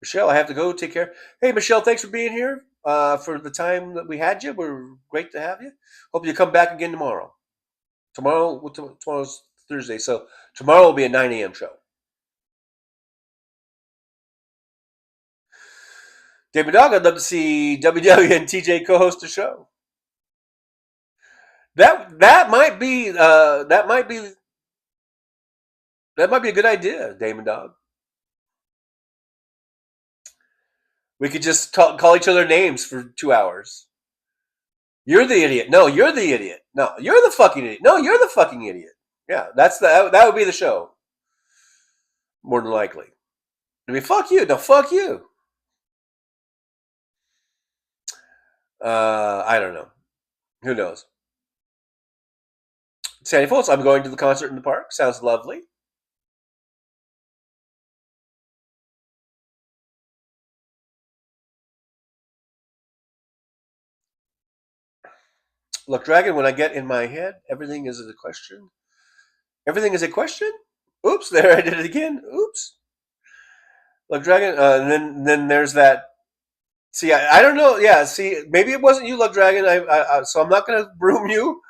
Michelle, I have to go. Take care. Hey, Michelle, thanks for being here. For the time that we had you, we're great to have you. Hope you come back again tomorrow. Tomorrow's Thursday, so tomorrow will be a 9 a.m. show. David Dog, I'd love to see WW and TJ co-host the show. That might be a good idea, Damon Dog. We could just call each other names for 2 hours. You're the idiot. No, you're the idiot. No, you're the fucking idiot. No, you're the fucking idiot. Yeah, that would be the show. More than likely. I mean, fuck you. No, fuck you. I don't know. Who knows? Sandy Foltz, I'm going to the concert in the park. Sounds lovely. Look, Dragon, when I get in my head, everything is a question. Everything is a question? Oops, there I did it again. Oops. Look, Dragon, and then there's that. See, I don't know. Yeah, see, maybe it wasn't you, Luck Dragon. So I'm not going to broom you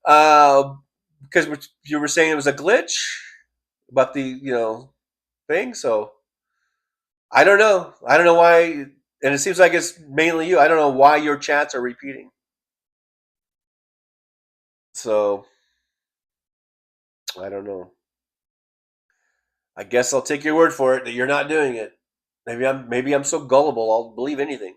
because you were saying it was a glitch about the thing. So I don't know. I don't know why, and it seems like it's mainly you. I don't know why your chats are repeating. So I don't know. I guess I'll take your word for it that you're not doing it. Maybe I'm so gullible I'll believe anything.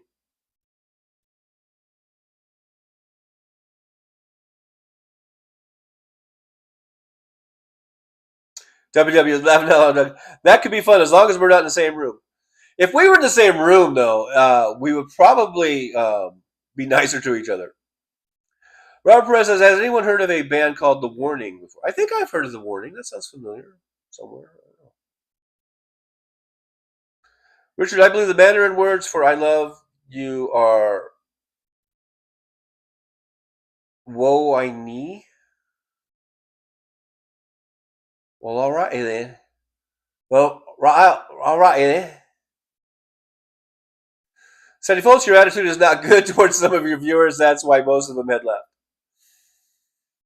WW, that could be fun as long as we're not in the same room. If we were in the same room, though, we would probably be nicer to each other. Robert Perez says, has anyone heard of a band called The Warning before? I think I've heard of The Warning. That sounds familiar somewhere. I don't know. Richard, I believe the Mandarin words for I love you are Wo I Ni. Well, all right then. Well, all right then. Sandy Foltz, your attitude is not good towards some of your viewers. That's why most of them had left.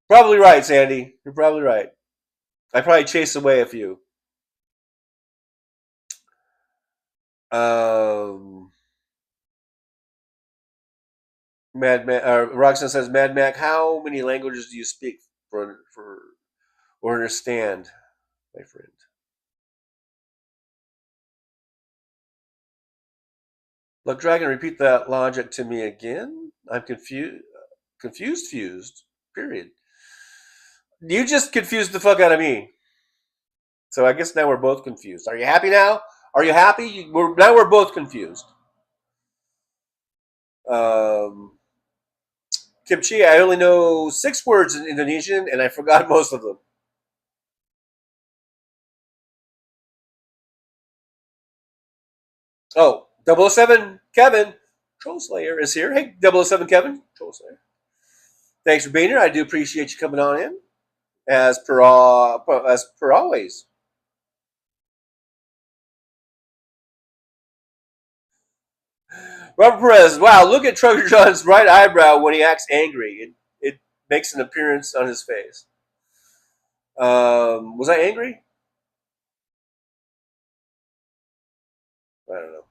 Probably right, Sandy. You're probably right. I probably chased away a few. Roxanne says, Mad Mac, how many languages do you speak for or understand, my friend? Look, Dragon, repeat that logic to me again. I'm confused, period. You just confused the fuck out of me. So I guess now we're both confused. Are you happy now? Are you happy? Now we're both confused. Kimchi, I only know 6 words in Indonesian, and I forgot most of them. Oh, 007 Kevin, Troll Slayer, is here. Hey, 007 Kevin, Troll Slayer. Thanks for being here. I do appreciate you coming on in. as per always. Robert Perez, wow, look at Trucker John's right eyebrow when he acts angry. It makes an appearance on his face. Was I angry? I don't know.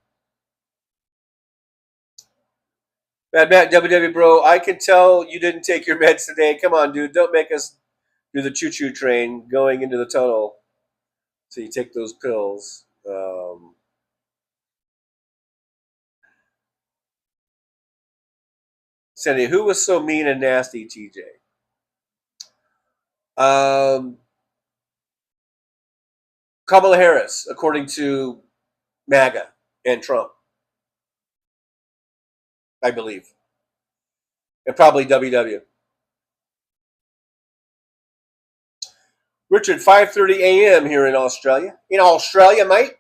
Bad Matt, WW bro, I can tell you didn't take your meds today. Come on, dude. Don't make us do the choo-choo train going into the tunnel. So you take those pills. Sandy, who was so mean and nasty, TJ? Kamala Harris, according to MAGA and Trump, I believe. And probably WW. Richard, 5:30 a.m. here in Australia. In Australia, mate.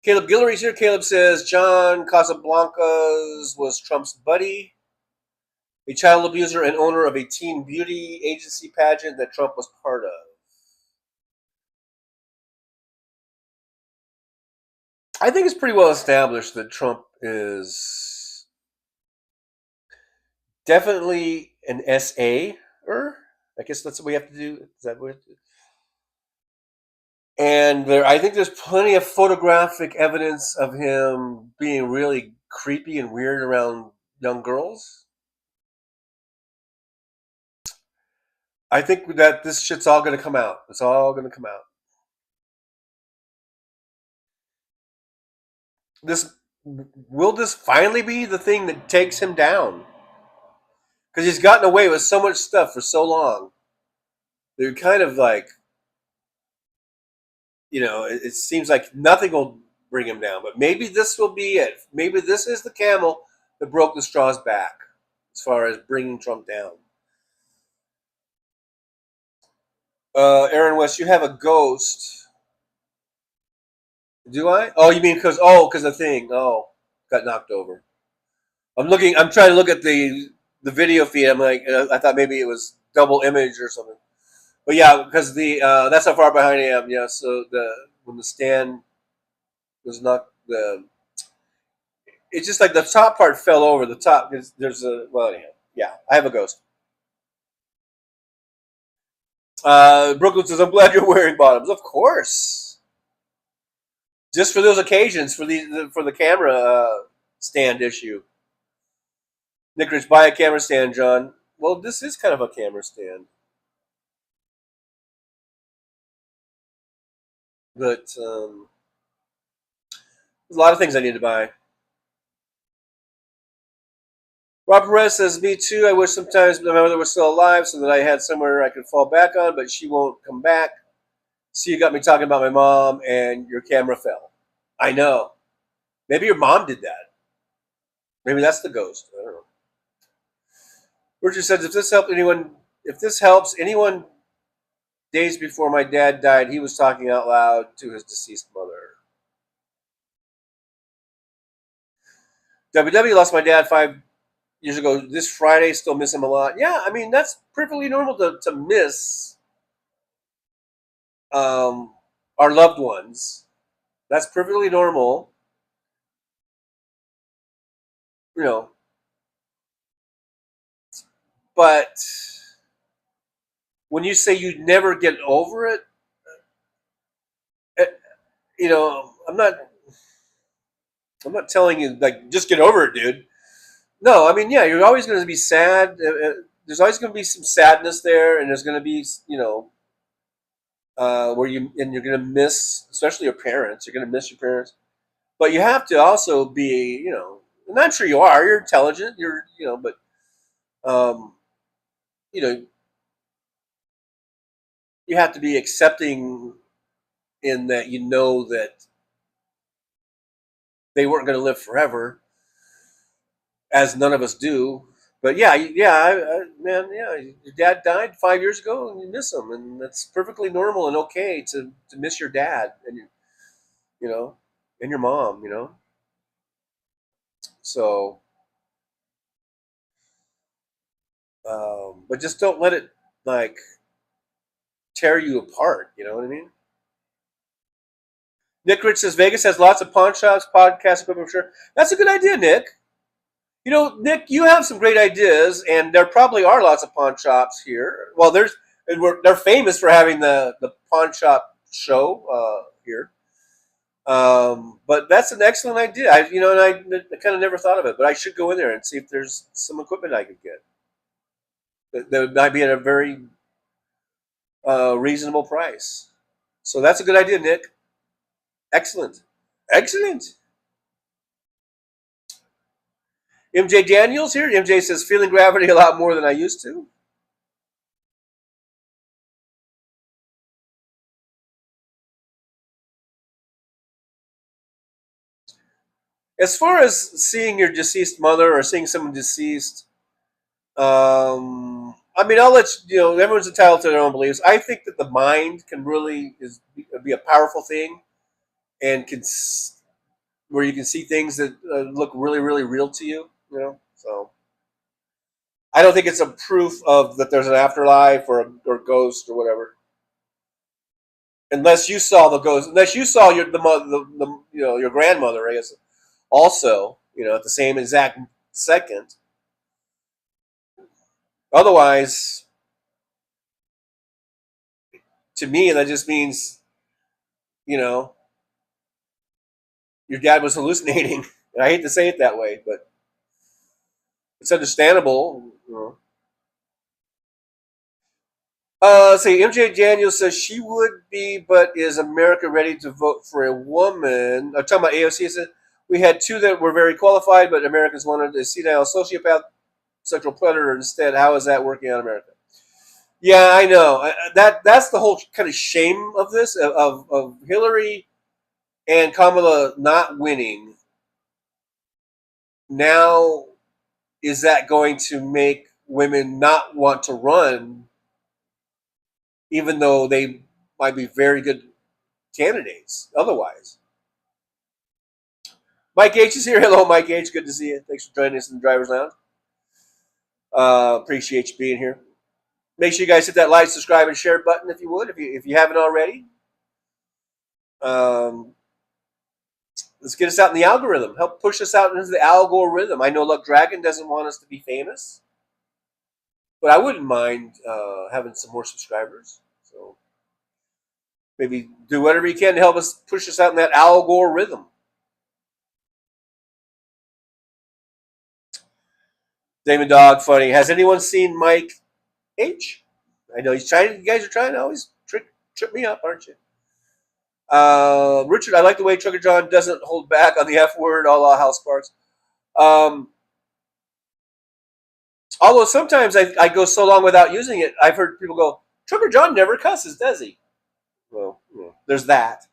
Caleb Guillory's here. Caleb says John Casablancas was Trump's buddy, a child abuser and owner of a teen beauty agency pageant that Trump was part of. I think it's pretty well established that Trump is definitely an SA-er. I guess that's what we have to do. Is that what we have to do? And I think there's plenty of photographic evidence of him being really creepy and weird around young girls. I think that this shit's all going to come out. It's all going to come out. Will this finally be the thing that takes him down? Because he's gotten away with so much stuff for so long. They're kind of like, it seems like nothing will bring him down. But maybe this will be it. Maybe this is the camel that broke the straw's back as far as bringing Trump down. Aaron West, you have a ghost. Do I? Oh, you mean because the thing. Oh, got knocked over. I'm trying to look at the video feed. I'm like, I thought maybe it was double image or something. But yeah, because that's how far behind I am. Yeah, so when the stand was not it's just like the top part fell over. The top there's anyhow. Yeah, I have a ghost. Brooklyn says, I'm glad you're wearing bottoms. Of course. Just for those occasions, for the camera stand issue. Nick Rich, buy a camera stand, John. Well, this is kind of a camera stand. But there's a lot of things I need to buy. Rob Perez says, me too. I wish sometimes my mother was still alive so that I had somewhere I could fall back on, but she won't come back. See, you got me talking about my mom and your camera fell. I know. Maybe your mom did that. Maybe that's the ghost. I don't know. Richard says, if this helps anyone days before my dad died, he was talking out loud to his deceased mother. WW lost my dad 5 years ago. This Friday, still miss him a lot. Yeah, I mean, that's perfectly normal to miss our loved ones. That's perfectly normal. But when you say you never get over it, I'm not telling you like just get over it, dude. No, I mean, yeah, you're always going to be sad. There's always going to be some sadness there, and there's going to be, where you're going to miss, especially your parents. You're going to miss your parents, but you have to also be, and I'm sure you are. You're intelligent. But you have to be accepting in that that they weren't going to live forever, as none of us do. But yeah, man, yeah, your dad died 5 years ago, and you miss him, and that's perfectly normal and okay to miss your dad and you know, and your mom, you know. So, but just don't let it like tear you apart. You know what I mean? Nick Rich says Vegas has lots of pawn shops, podcast equipment. I'm sure that's a good idea, Nick. You know, Nick, you have some great ideas, and there probably are lots of pawn shops here. Well, they're famous for having the pawn shop show here. But that's an excellent idea. I kind of never thought of it, but I should go in there and see if there's some equipment I could get that might be at a very reasonable price. So that's a good idea, Nick. Excellent. Excellent. MJ Daniels here. MJ says, feeling gravity a lot more than I used to. As far as seeing your deceased mother or seeing someone deceased, I mean, I'll let you know. Everyone's entitled to their own beliefs. I think that the mind can really be a powerful thing, and where you can see things that look really, really real to you. You know, so I don't think it's a proof of that there's an afterlife or ghost or whatever. Unless you saw the ghost, unless you saw your your grandmother, I guess, also, at the same exact second. Otherwise, to me, that just means, your dad was hallucinating. And I hate to say it that way, but it's understandable. See, MJ Daniels says she would be, but is America ready to vote for a woman? I'm talking about AOC. Said we had two that were very qualified, but Americans wanted a senile sociopath, sexual predator instead. How is that working out in America? Yeah, I know. That's the whole kind of shame of this, of Hillary and Kamala not winning. Now, is that going to make women not want to run, even though they might be very good candidates otherwise? Mike H is here. Hello, Mike H. Good to see you. Thanks for joining us in the driver's lounge. Appreciate you being here. Make sure you guys hit that like, subscribe, and share button if you would, if you haven't already. Let's get us out in the algorithm. Help push us out into the algorithm. I know Luck Dragon doesn't want us to be famous, but I wouldn't mind having some more subscribers. So maybe do whatever you can to help us push us out in that algorithm. Damon Dog, funny. Has anyone seen Mike H? I know he's trying. You guys are trying to always trip me up, aren't you? Richard, I like the way Trucker John doesn't hold back on the F word, a la House Parts. Although sometimes I go so long without using it, I've heard people go, Trucker John never cusses, does he? Well, there's that.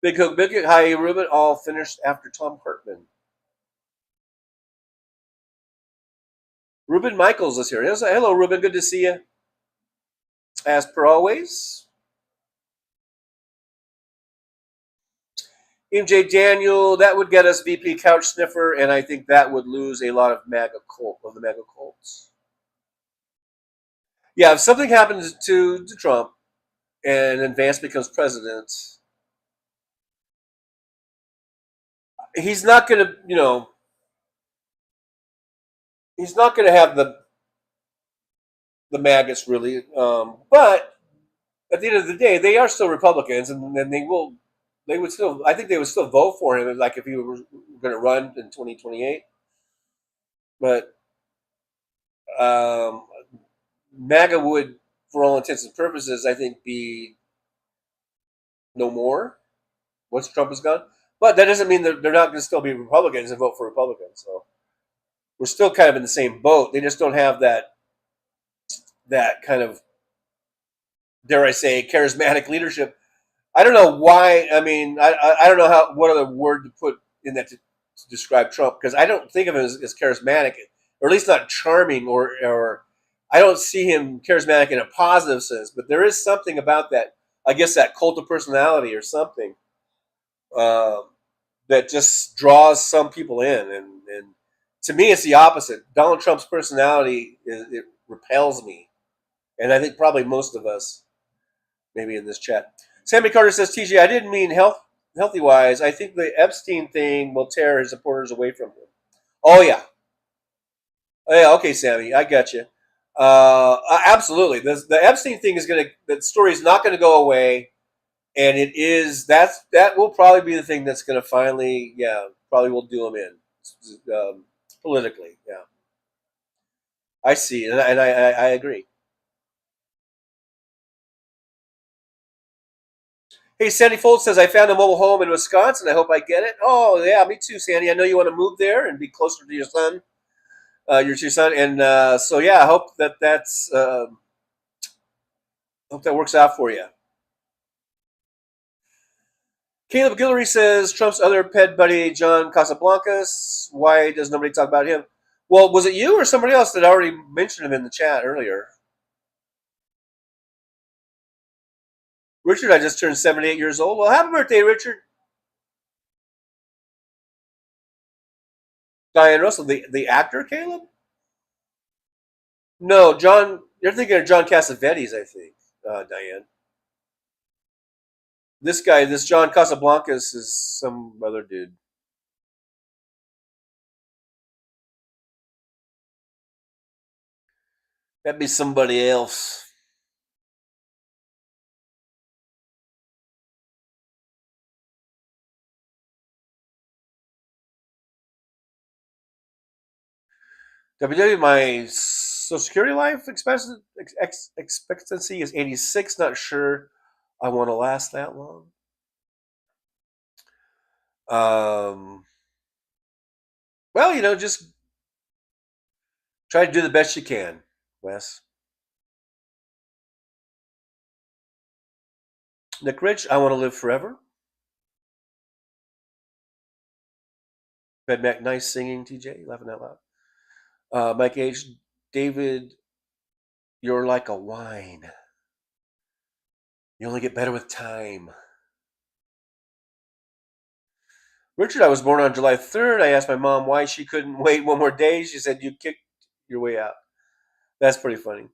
Big Hook Bigot, hi Ruben, all finished after Tom Hartman. Ruben Michaels is here. Hello, Ruben, good to see you. As per always. MJ Daniel, that would get us VP Couch Sniffer, and I think that would lose a lot of the MAGA cults. Yeah, if something happens to Trump and then Vance becomes president, he's not going to, he's not going to have the MAGAs really. But at the end of the day, they are still Republicans, and they would still, I think they would still vote for him, like if he were going to run in 2028. But MAGA would, for all intents and purposes, I think be no more once Trump is gone. But that doesn't mean that they're not going to still be Republicans and vote for Republicans. So we're still kind of in the same boat. They just don't have that kind of, dare I say, charismatic leadership. I don't know why. I mean, I don't know what other word to put in that to describe Trump, because I don't think of him as charismatic, or at least not charming, or I don't see him charismatic in a positive sense. But there is something about that, I guess, that cult of personality or something that just draws some people in, and to me, it's the opposite. Donald Trump's personality it repels me, and I think probably most of us, maybe in this chat. Sammy Carter says, TJ, I didn't mean healthy wise. I think the Epstein thing will tear his supporters away from him. Oh yeah, okay, Sammy, I got you. Absolutely, the Epstein thing is the story is not gonna go away, and that will probably be the thing that's gonna finally, probably will do him in politically. Yeah, I see, and I agree. Hey, Sandy Fold says, I found a mobile home in Wisconsin. I hope I get it. Oh, yeah, me too, Sandy. I know you want to move there and be closer to your son. Your son. And so, yeah, I hope hope that works out for you. Caleb Guillory says, Trump's other pet buddy, John Casablancas. Why does nobody talk about him? Well, was it you or somebody else that already mentioned him in the chat earlier? Richard, I just turned 78 years old. Well, happy birthday, Richard. Diane Russell, the actor, Caleb? No, John. You're thinking of John Cassavetes, I think, Diane. This guy, this John Casablancas, is some other dude. That'd be somebody else. WW, my Social Security life expectancy is 86. Not sure I want to last that long. Well, just try to do the best you can, Wes. Nick Rich, I want to live forever. Bed Mac, nice singing, TJ, laughing out loud. Mike H, David, you're like a wine. You only get better with time. Richard, I was born on July 3rd. I asked my mom why she couldn't wait one more day. She said, you kicked your way out. That's pretty funny.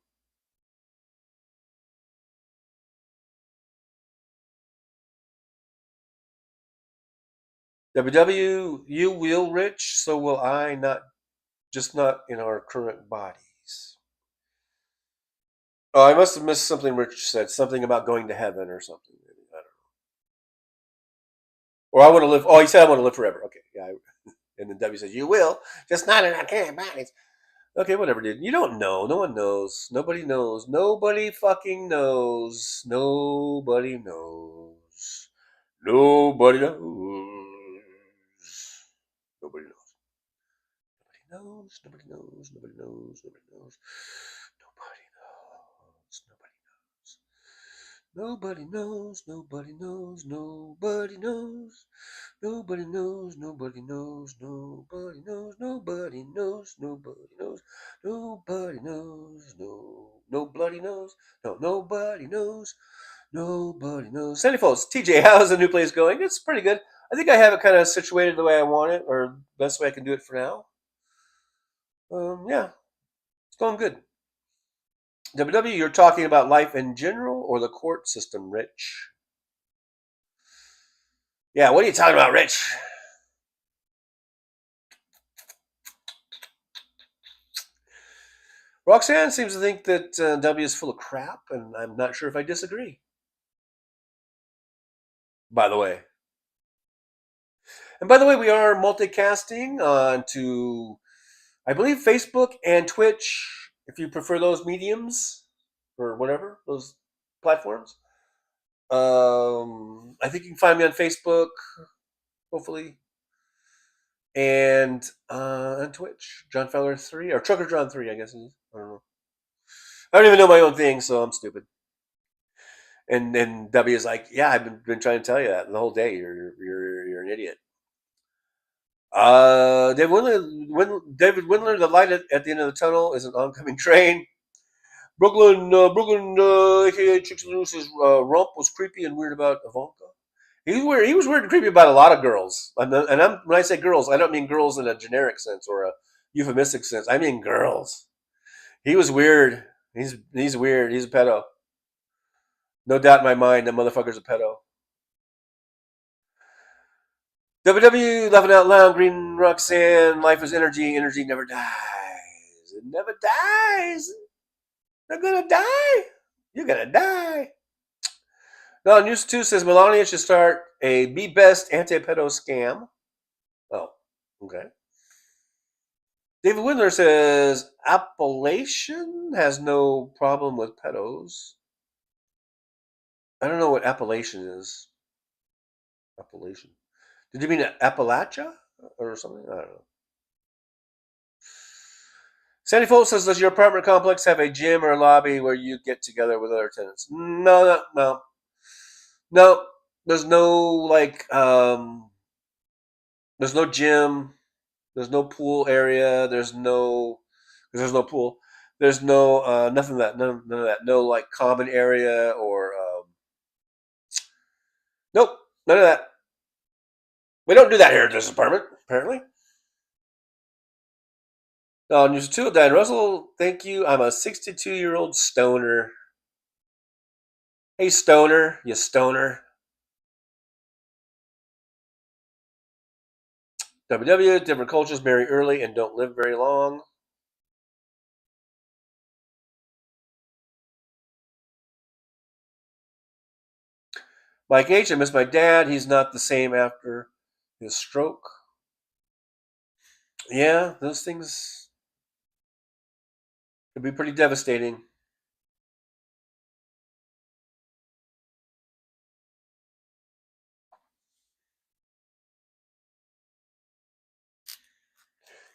WW, you will, Rich, so will I, not in our current bodies. Oh, I must have missed something Rich said. Something about going to heaven or something. Maybe. I don't know. Or I want to live. Oh, he said I want to live forever. Okay, yeah. And then W says, you will, just not in our current bodies. Okay, whatever, dude. You don't know. No one knows. Nobody knows. Nobody fucking knows. Nobody knows. Nobody knows. Nobody knows. Nobody knows. Nobody knows. Nobody knows. Nobody knows. Nobody knows. Nobody knows. Nobody knows. Nobody knows. Nobody knows. Nobody knows. Nobody knows. Nobody knows. No bloody knows. No, nobody knows. Nobody knows. Sandy Falls, TJ, how's the new place going? It's pretty good. I think I have it kind of situated the way I want it, or best way I can do it for now. Yeah, it's going good. WW, you're talking about life in general or the court system, Rich? Yeah, what are you talking about, Rich? Roxanne seems to think that W is full of crap, and I'm not sure if I disagree. By the way. And by the way, we are multicasting onto, I believe, Facebook and Twitch, if you prefer those mediums or whatever, those platforms. I think you can find me on Facebook, hopefully, and on Twitch, John Fowler 3, or Trucker John 3, I guess it is. I don't know. I don't even know my own thing, so I'm stupid. And then W is like, yeah, I've been trying to tell you that the whole day. You're an idiot. David Windler, the light at the end of the tunnel is an oncoming train. Brooklyn, aka Chicks Loose's rump was creepy and weird about Ivanka. He was weird and creepy about a lot of girls. And when I say girls, I don't mean girls in a generic sense or a euphemistic sense. I mean girls. He was weird. He's weird. He's a pedo. No doubt in my mind, that motherfucker's a pedo. WW, laughing out loud, Green Roxanne, life is energy, energy never dies. It never dies. They're gonna die. You're gonna die. No, News 2 says Melania should start a Be Best anti-pedo scam. Oh, okay. David Windler says Appalachian has no problem with pedos. I don't know what Appalachian is. Appalachian. Did you mean Appalachia or something? I don't know. Sandy Foltz says, does your apartment complex have a gym or a lobby where you get together with other tenants? No. There's no there's no gym. There's no pool area. There's no pool. There's no nothing of that. None of that. No like common area or nope. None of that. We don't do that here at this apartment, apparently. News 2, Dan Russell, thank you. I'm a 62-year-old stoner. Hey, stoner, you stoner. WW, different cultures marry early and don't live very long. Mike H, I miss my dad. He's not the same after his stroke. Yeah, those things could be pretty devastating.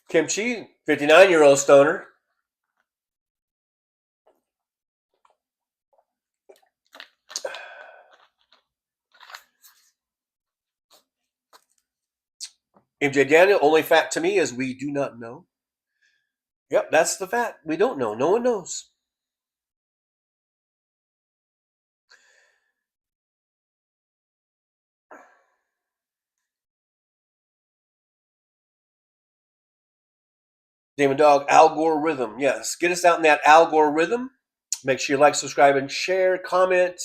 Kimchi, 59-year-old stoner. MJ Daniel, only fact to me is we do not know. Yep, that's the fact. We don't know. No one knows. Damon Dog, algorithm. Yes, get us out in that algorithm. Make sure you like, subscribe, and share. Comment.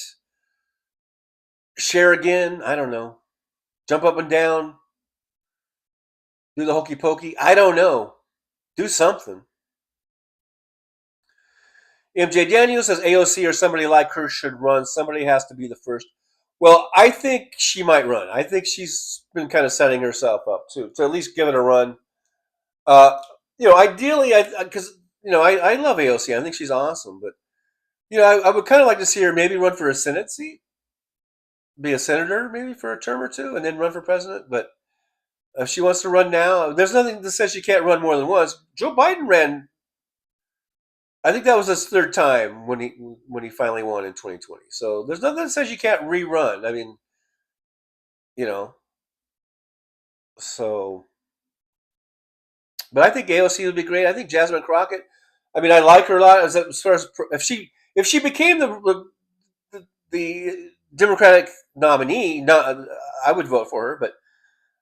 Share again. I don't know. Jump up and down. Do the hokey pokey. I don't know. Do something. MJ Daniels says AOC or somebody like her should run. Somebody has to be the first. Well, I think she might run. I think she's been kind of setting herself up to at least give it a run. Ideally, because I love AOC. I think she's awesome, but I would kind of like to see her maybe run for a Senate seat, be a senator maybe for a term or two, and then run for president. But if she wants to run now, there's nothing that says she can't run more than once. Joe Biden ran. I think that was his third time when he finally won in 2020. So there's nothing that says you can't rerun. I mean, so. But I think AOC would be great. I think Jasmine Crockett. I mean, I like her a lot as far as if she became the Democratic nominee, I would vote for her. But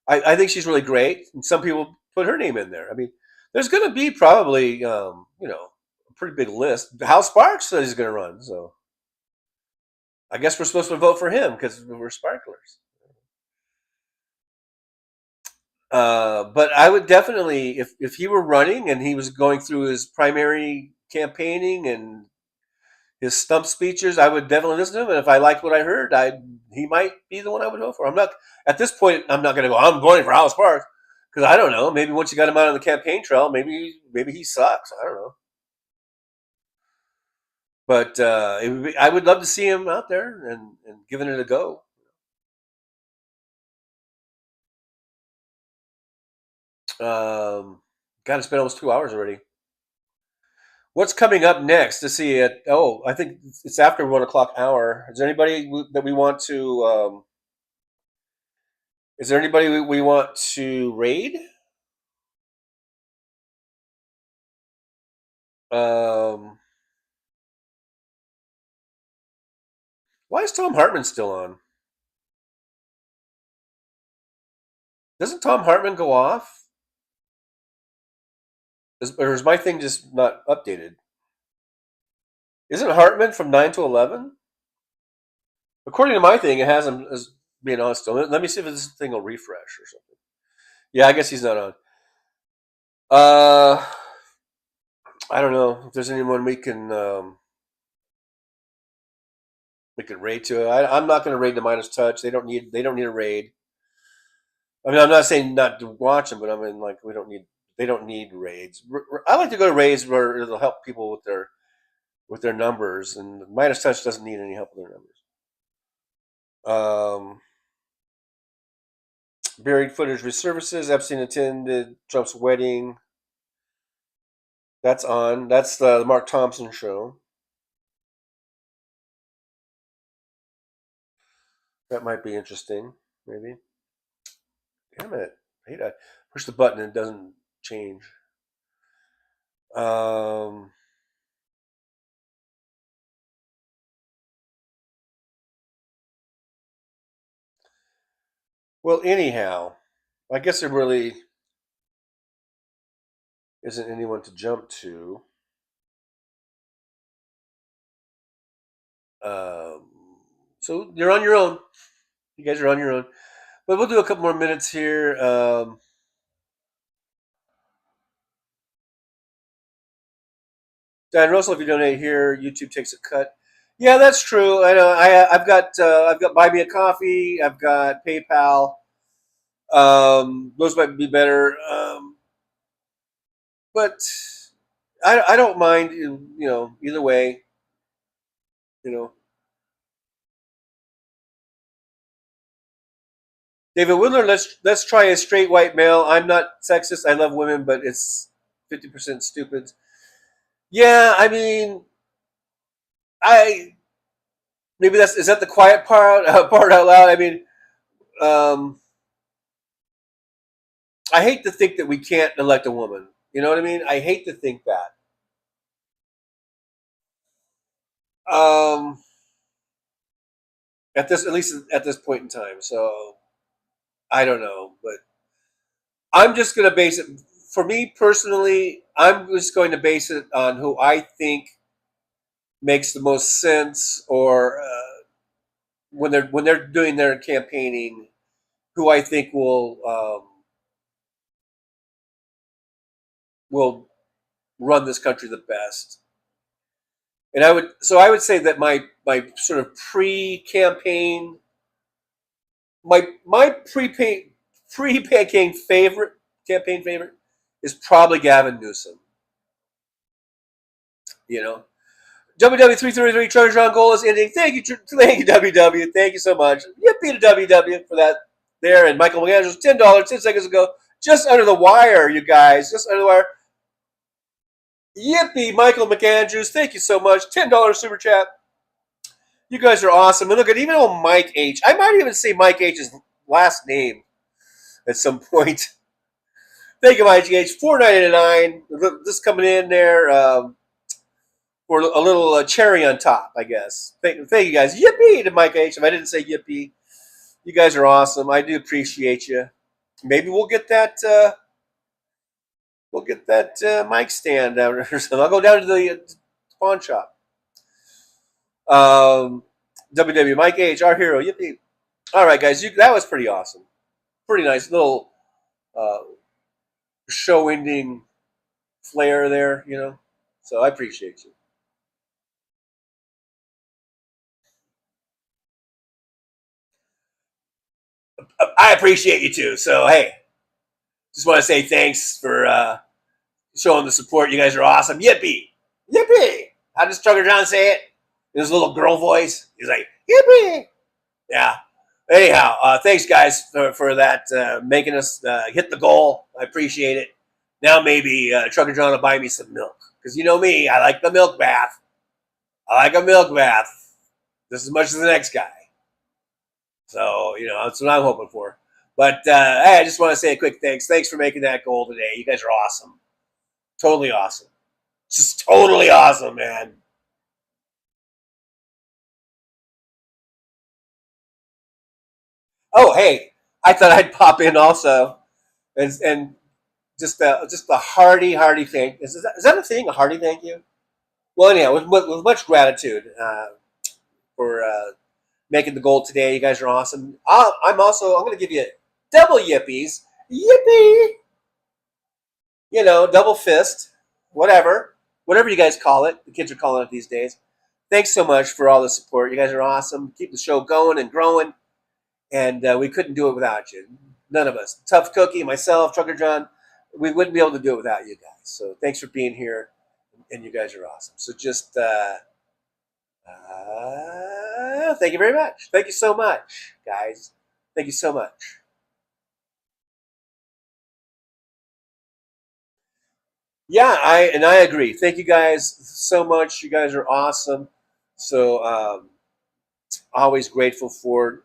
I think she's really great, and some people put her name in there. I mean, there's going to be probably a pretty big list. Hal Sparks says he's going to run, so I guess we're supposed to vote for him because we're sparklers. But I would definitely, if he were running and he was going through his primary campaigning and his stump speeches, I would definitely listen to him. And if I liked what I heard, he might be the one I would vote for. I'm not at this point. I'm not going to go. I'm voting for Hal Sparks because I don't know. Maybe once you got him out on the campaign trail, maybe he sucks. I don't know. But I would love to see him out there and giving it a go. God, it's been almost 2 hours already. What's coming up next to see it? Oh, I think it's after 1 o'clock hour. Is there anybody that we want to? Is there anybody we want to raid? Why is Tom Hartman still on? Doesn't Tom Hartman go off? Or is my thing just not updated? Isn't Hartman from 9 to 11? According to my thing, it has him as being on still. Let me see if this thing will refresh or something. Yeah, I guess he's not on. I don't know if there's anyone we can raid to. I'm not going to raid the Midas Touch. They don't need a raid. I mean, I'm not saying not to watch them, but I mean, like, they don't need raids. I like to go to raids where it'll help people with their numbers, and Midas Touch doesn't need any help with their numbers. Buried footage resurfaces. Epstein attended Trump's wedding. That's on. That's the Mark Thompson show. That might be interesting, maybe. Damn it. I hate I push the button and it doesn't change. Well, anyhow, I guess there really isn't anyone to jump to. So you're on your own. You guys are on your own. But we'll do a couple more minutes here. Dan Russell, if you donate here, YouTube takes a cut. Yeah, that's true. I know. I've got Buy Me a Coffee. I've got PayPal. Those might be better. But I don't mind. Either way. David Whittler, let's try a straight white male. I'm not sexist. I love women, but it's 50% stupid. Yeah, I mean, maybe is that the quiet part out loud. I mean, I hate to think that we can't elect a woman. You know what I mean? I hate to think that. At least at this point in time. So I don't know, but I'm just going to base it. For me personally, I'm just going to base it on who I think makes the most sense, or when they're doing their campaigning, who I think will run this country the best. And I would say that my sort of pre-campaign, my pre-campaign favorite is probably Gavin Newsom. WW333 Treasure John goal is ending. Thank you, WW. Thank you so much. Yippee to WW for that there. And Michael McAndrews, $10, 10 seconds ago. Just under the wire, you guys. Just under the wire. Yippee, Michael McAndrews. Thank you so much. $10 super chat. You guys are awesome. And look at even old Mike H. I might even say Mike H's last name at some point. Thank you, Mike H. $4.99. This coming in there for a little cherry on top, I guess. Thank you, guys. Yippee to Mike H. If I didn't say yippee, you guys are awesome. I do appreciate you. Maybe we'll get that. Mic stand down or something. I'll go down to the pawn shop. WW Mike H, our hero. Yippee! All right, guys, that was pretty awesome. Pretty nice little show ending flair there, So I appreciate you. I appreciate you too. So hey, just want to say thanks for showing the support. You guys are awesome. Yippee! Yippee! How does Trucker John say it? In his little girl voice. He's like, yippee! Yeah. Anyhow, thanks guys for that, making us hit the goal. I appreciate it. Now maybe Trucker John will buy me some milk. Because you know me, I like the milk bath. I like a milk bath just as much as the next guy. So, that's what I'm hoping for. But hey, I just want to say a quick thanks. Thanks for making that goal today. You guys are awesome. Totally awesome. Just totally awesome, man. Oh, hey, I thought I'd pop in also, and just a hearty thank. Is that a thing? A hearty thank you? Well, anyhow, with much gratitude for making the goal today. You guys are awesome. I'm going to give you double yippies. Yippee! You know, double fist, whatever you guys call it. The kids are calling it these days. Thanks so much for all the support. You guys are awesome. Keep the show going and growing. And we couldn't do it without you. None of us. Tough Cookie, myself, Trucker John, we wouldn't be able to do it without you guys. So thanks for being here, and you guys are awesome. So just thank you very much. Thank you so much, guys. Thank you so much. Yeah, I agree. Thank you guys so much. You guys are awesome. So always grateful for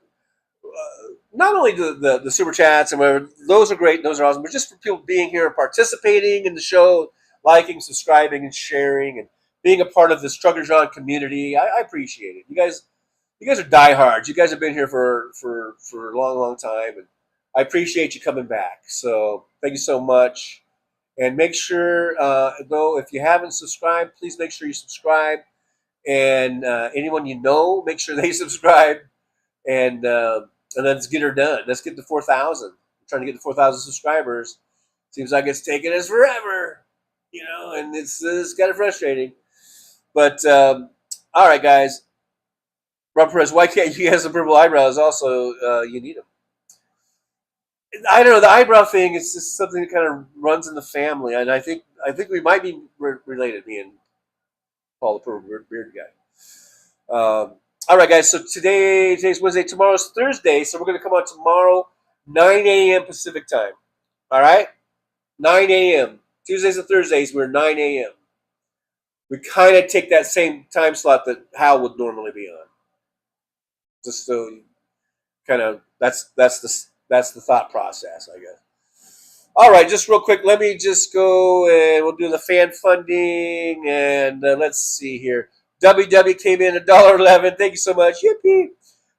not only the super chats and whatever, those are great, those are awesome, but just for people being here and participating in the show, liking, subscribing, and sharing, and being a part of this Trucker John community. I appreciate it. You guys are diehards. You guys have been here for a long time, and I appreciate you coming back. So thank you so much. And make sure, though, if you haven't subscribed, please make sure you subscribe. And anyone you know, make sure they subscribe. And let's get her done. Let's get to 4,000. I'm trying to get to 4,000 subscribers. Seems like it's taking us forever, you know, and it's kind of frustrating. But all right, guys. Rob Perez, why can't you have some purple eyebrows? Also, you need them. I don't know. The eyebrow thing is just something that kind of runs in the family, and I think we might be related, me and Paul, the purple beard guy. All right, guys. So today's Wednesday. Tomorrow's Thursday. So we're going to come on tomorrow, 9 a.m. Pacific time. All right, 9 a.m. Tuesdays and Thursdays we're 9 a.m. We kind of take that same time slot that Hal would normally be on. Just so you kind of that's the thought process, I guess. All right, just real quick, let me just go and we'll do the fan funding, and let's see here. WW came in $1.11. Thank you so much. Yippee.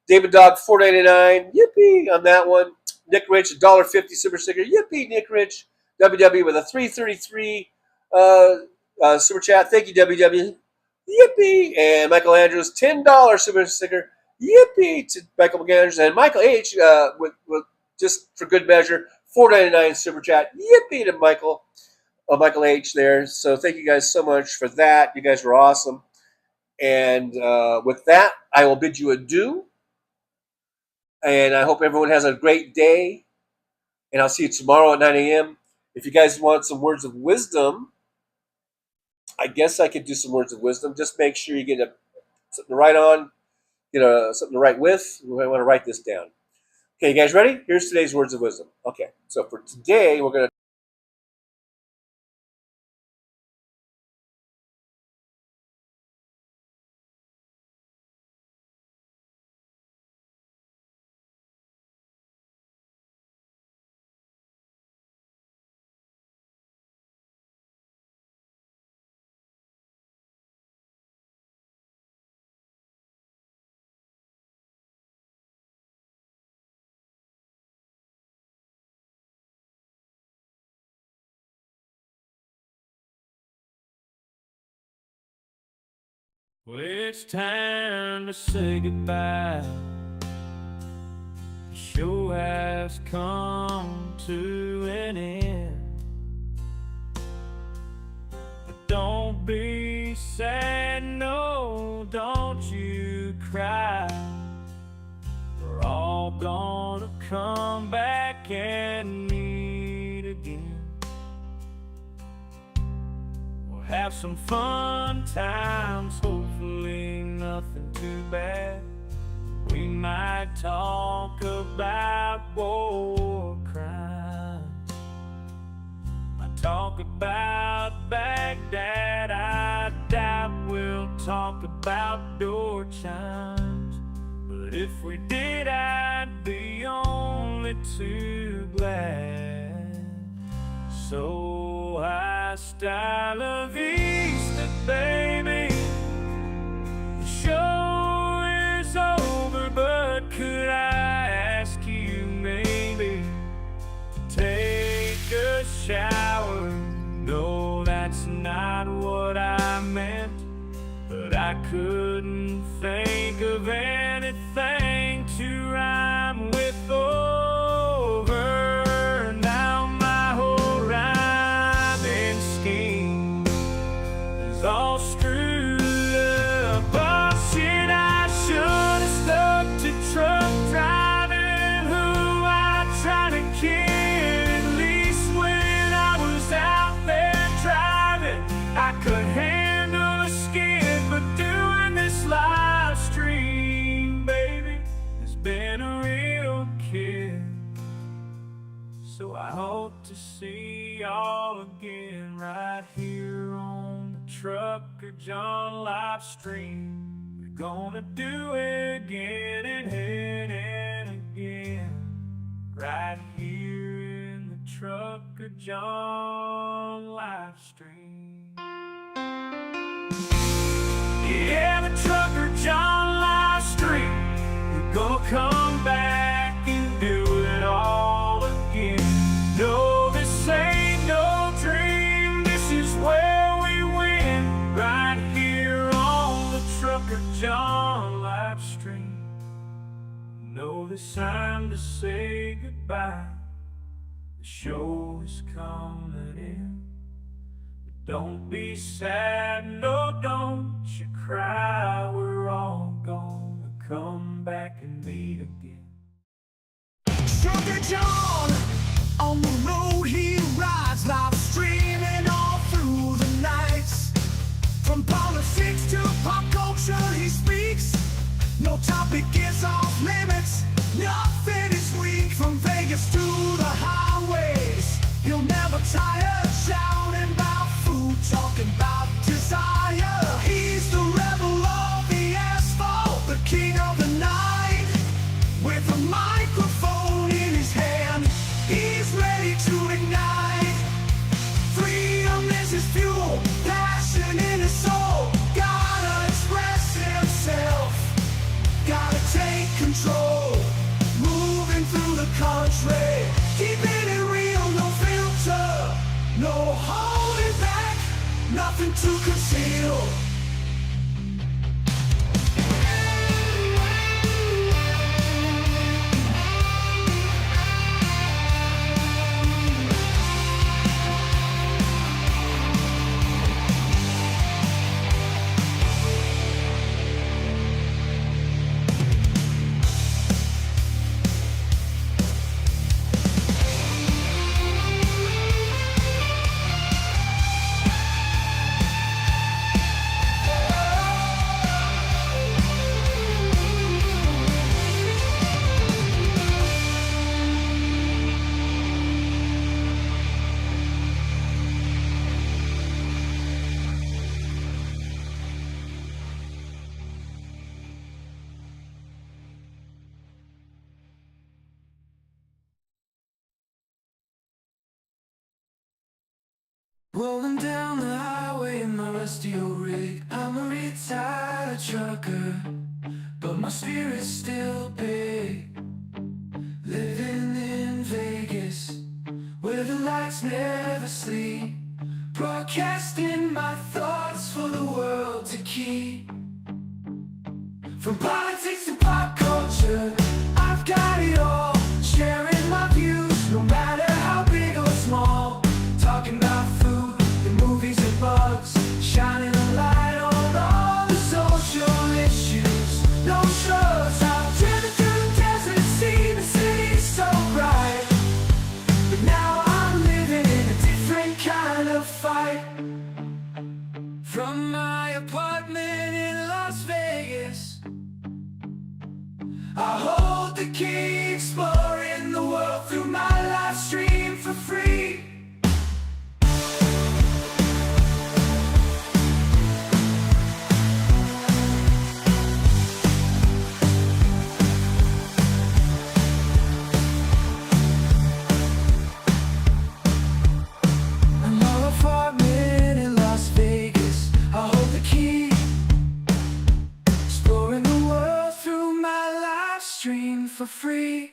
David Dog $4.99. Yippee on that one. Nick Rich $1.50 super sticker. Yippee, Nick Rich. WW with a $3.33 super chat. Thank you, WW. Yippee. And Michael Andrews $10 super sticker. Yippee to Michael Andrews and Michael H. With just for good measure $4.99 super chat. Yippee to Michael H. there. So thank you guys so much for that. You guys were awesome. And with that, I will bid you adieu. And I hope everyone has a great day. And I'll see you tomorrow at 9 a.m. If you guys want some words of wisdom, I guess I could do some words of wisdom. Just make sure you get something to write on, something to write with. We might want to write this down. Okay, you guys ready? Here's today's words of wisdom. Okay, so for today, we're going to Well, it's time to say goodbye. The show has come to an end. But don't be sad, no, don't you cry. We're all gonna come back and meet again. Have some fun times, hopefully nothing too bad. We might talk about war crimes, might talk about Baghdad. I doubt we'll talk about door chimes, but if we did, I'd be only too glad. So hasta la vista. baby. The show is over, but could I ask you maybe to take a shower? No, that's not what I meant, but I couldn't think of anything to rhyme with over. Now my whole rhyming scheme is all screwed up. Oh shit, I should have stuck to truck driving, who I tried to kid. At least when I was out there driving, I could handle a skid, but doing this live stream, baby, has been a real kid. So I hope to see y'all again right here on the Trucker John live stream. We're gonna do it again and again, right here in the Trucker John live stream. Yeah, the Trucker John live stream. We're gonna come back and do it all again. No, this ain't no dream. This is where we win, right here on the Trucker John live stream. No, it's time to say goodbye. The show is coming in. Don't be sad, no, don't you cry. We're all gonna come back and meet again. Trucker John, on the road he rides, live streaming all through the nights. From politics to pop culture he speaks. No topic is off limits, nothing is weak. From Vegas to the highways, he'll never tire, shouting about food, talking about desire. He's the rebel of the asphalt, the king of the night. With a microphone in his hand, he's ready to ignite. Freedom is his fuel, passion in his soul. Gotta express himself, gotta take control. Moving through the country, keeping it real, no filter, no holding back, nothing to conceal. Rolling down the highway in my rusty old rig. I'm a retired trucker, but my spirit's still big. Living in Vegas, where the lights never sleep. Broadcasting my thoughts for the world to keep. From politics to pop culture, I've got it all. Sharing my views, no matter how big or small. Talking about food and movies and bugs, shining a light on all the social issues. No shrugs, I've driven through the desert, seen the city so bright. But now I'm living in a different kind of fight. From my apartment in Las Vegas, I hold the key, exploring the world through my live stream for free. In my apartment in Las Vegas, I hold for free.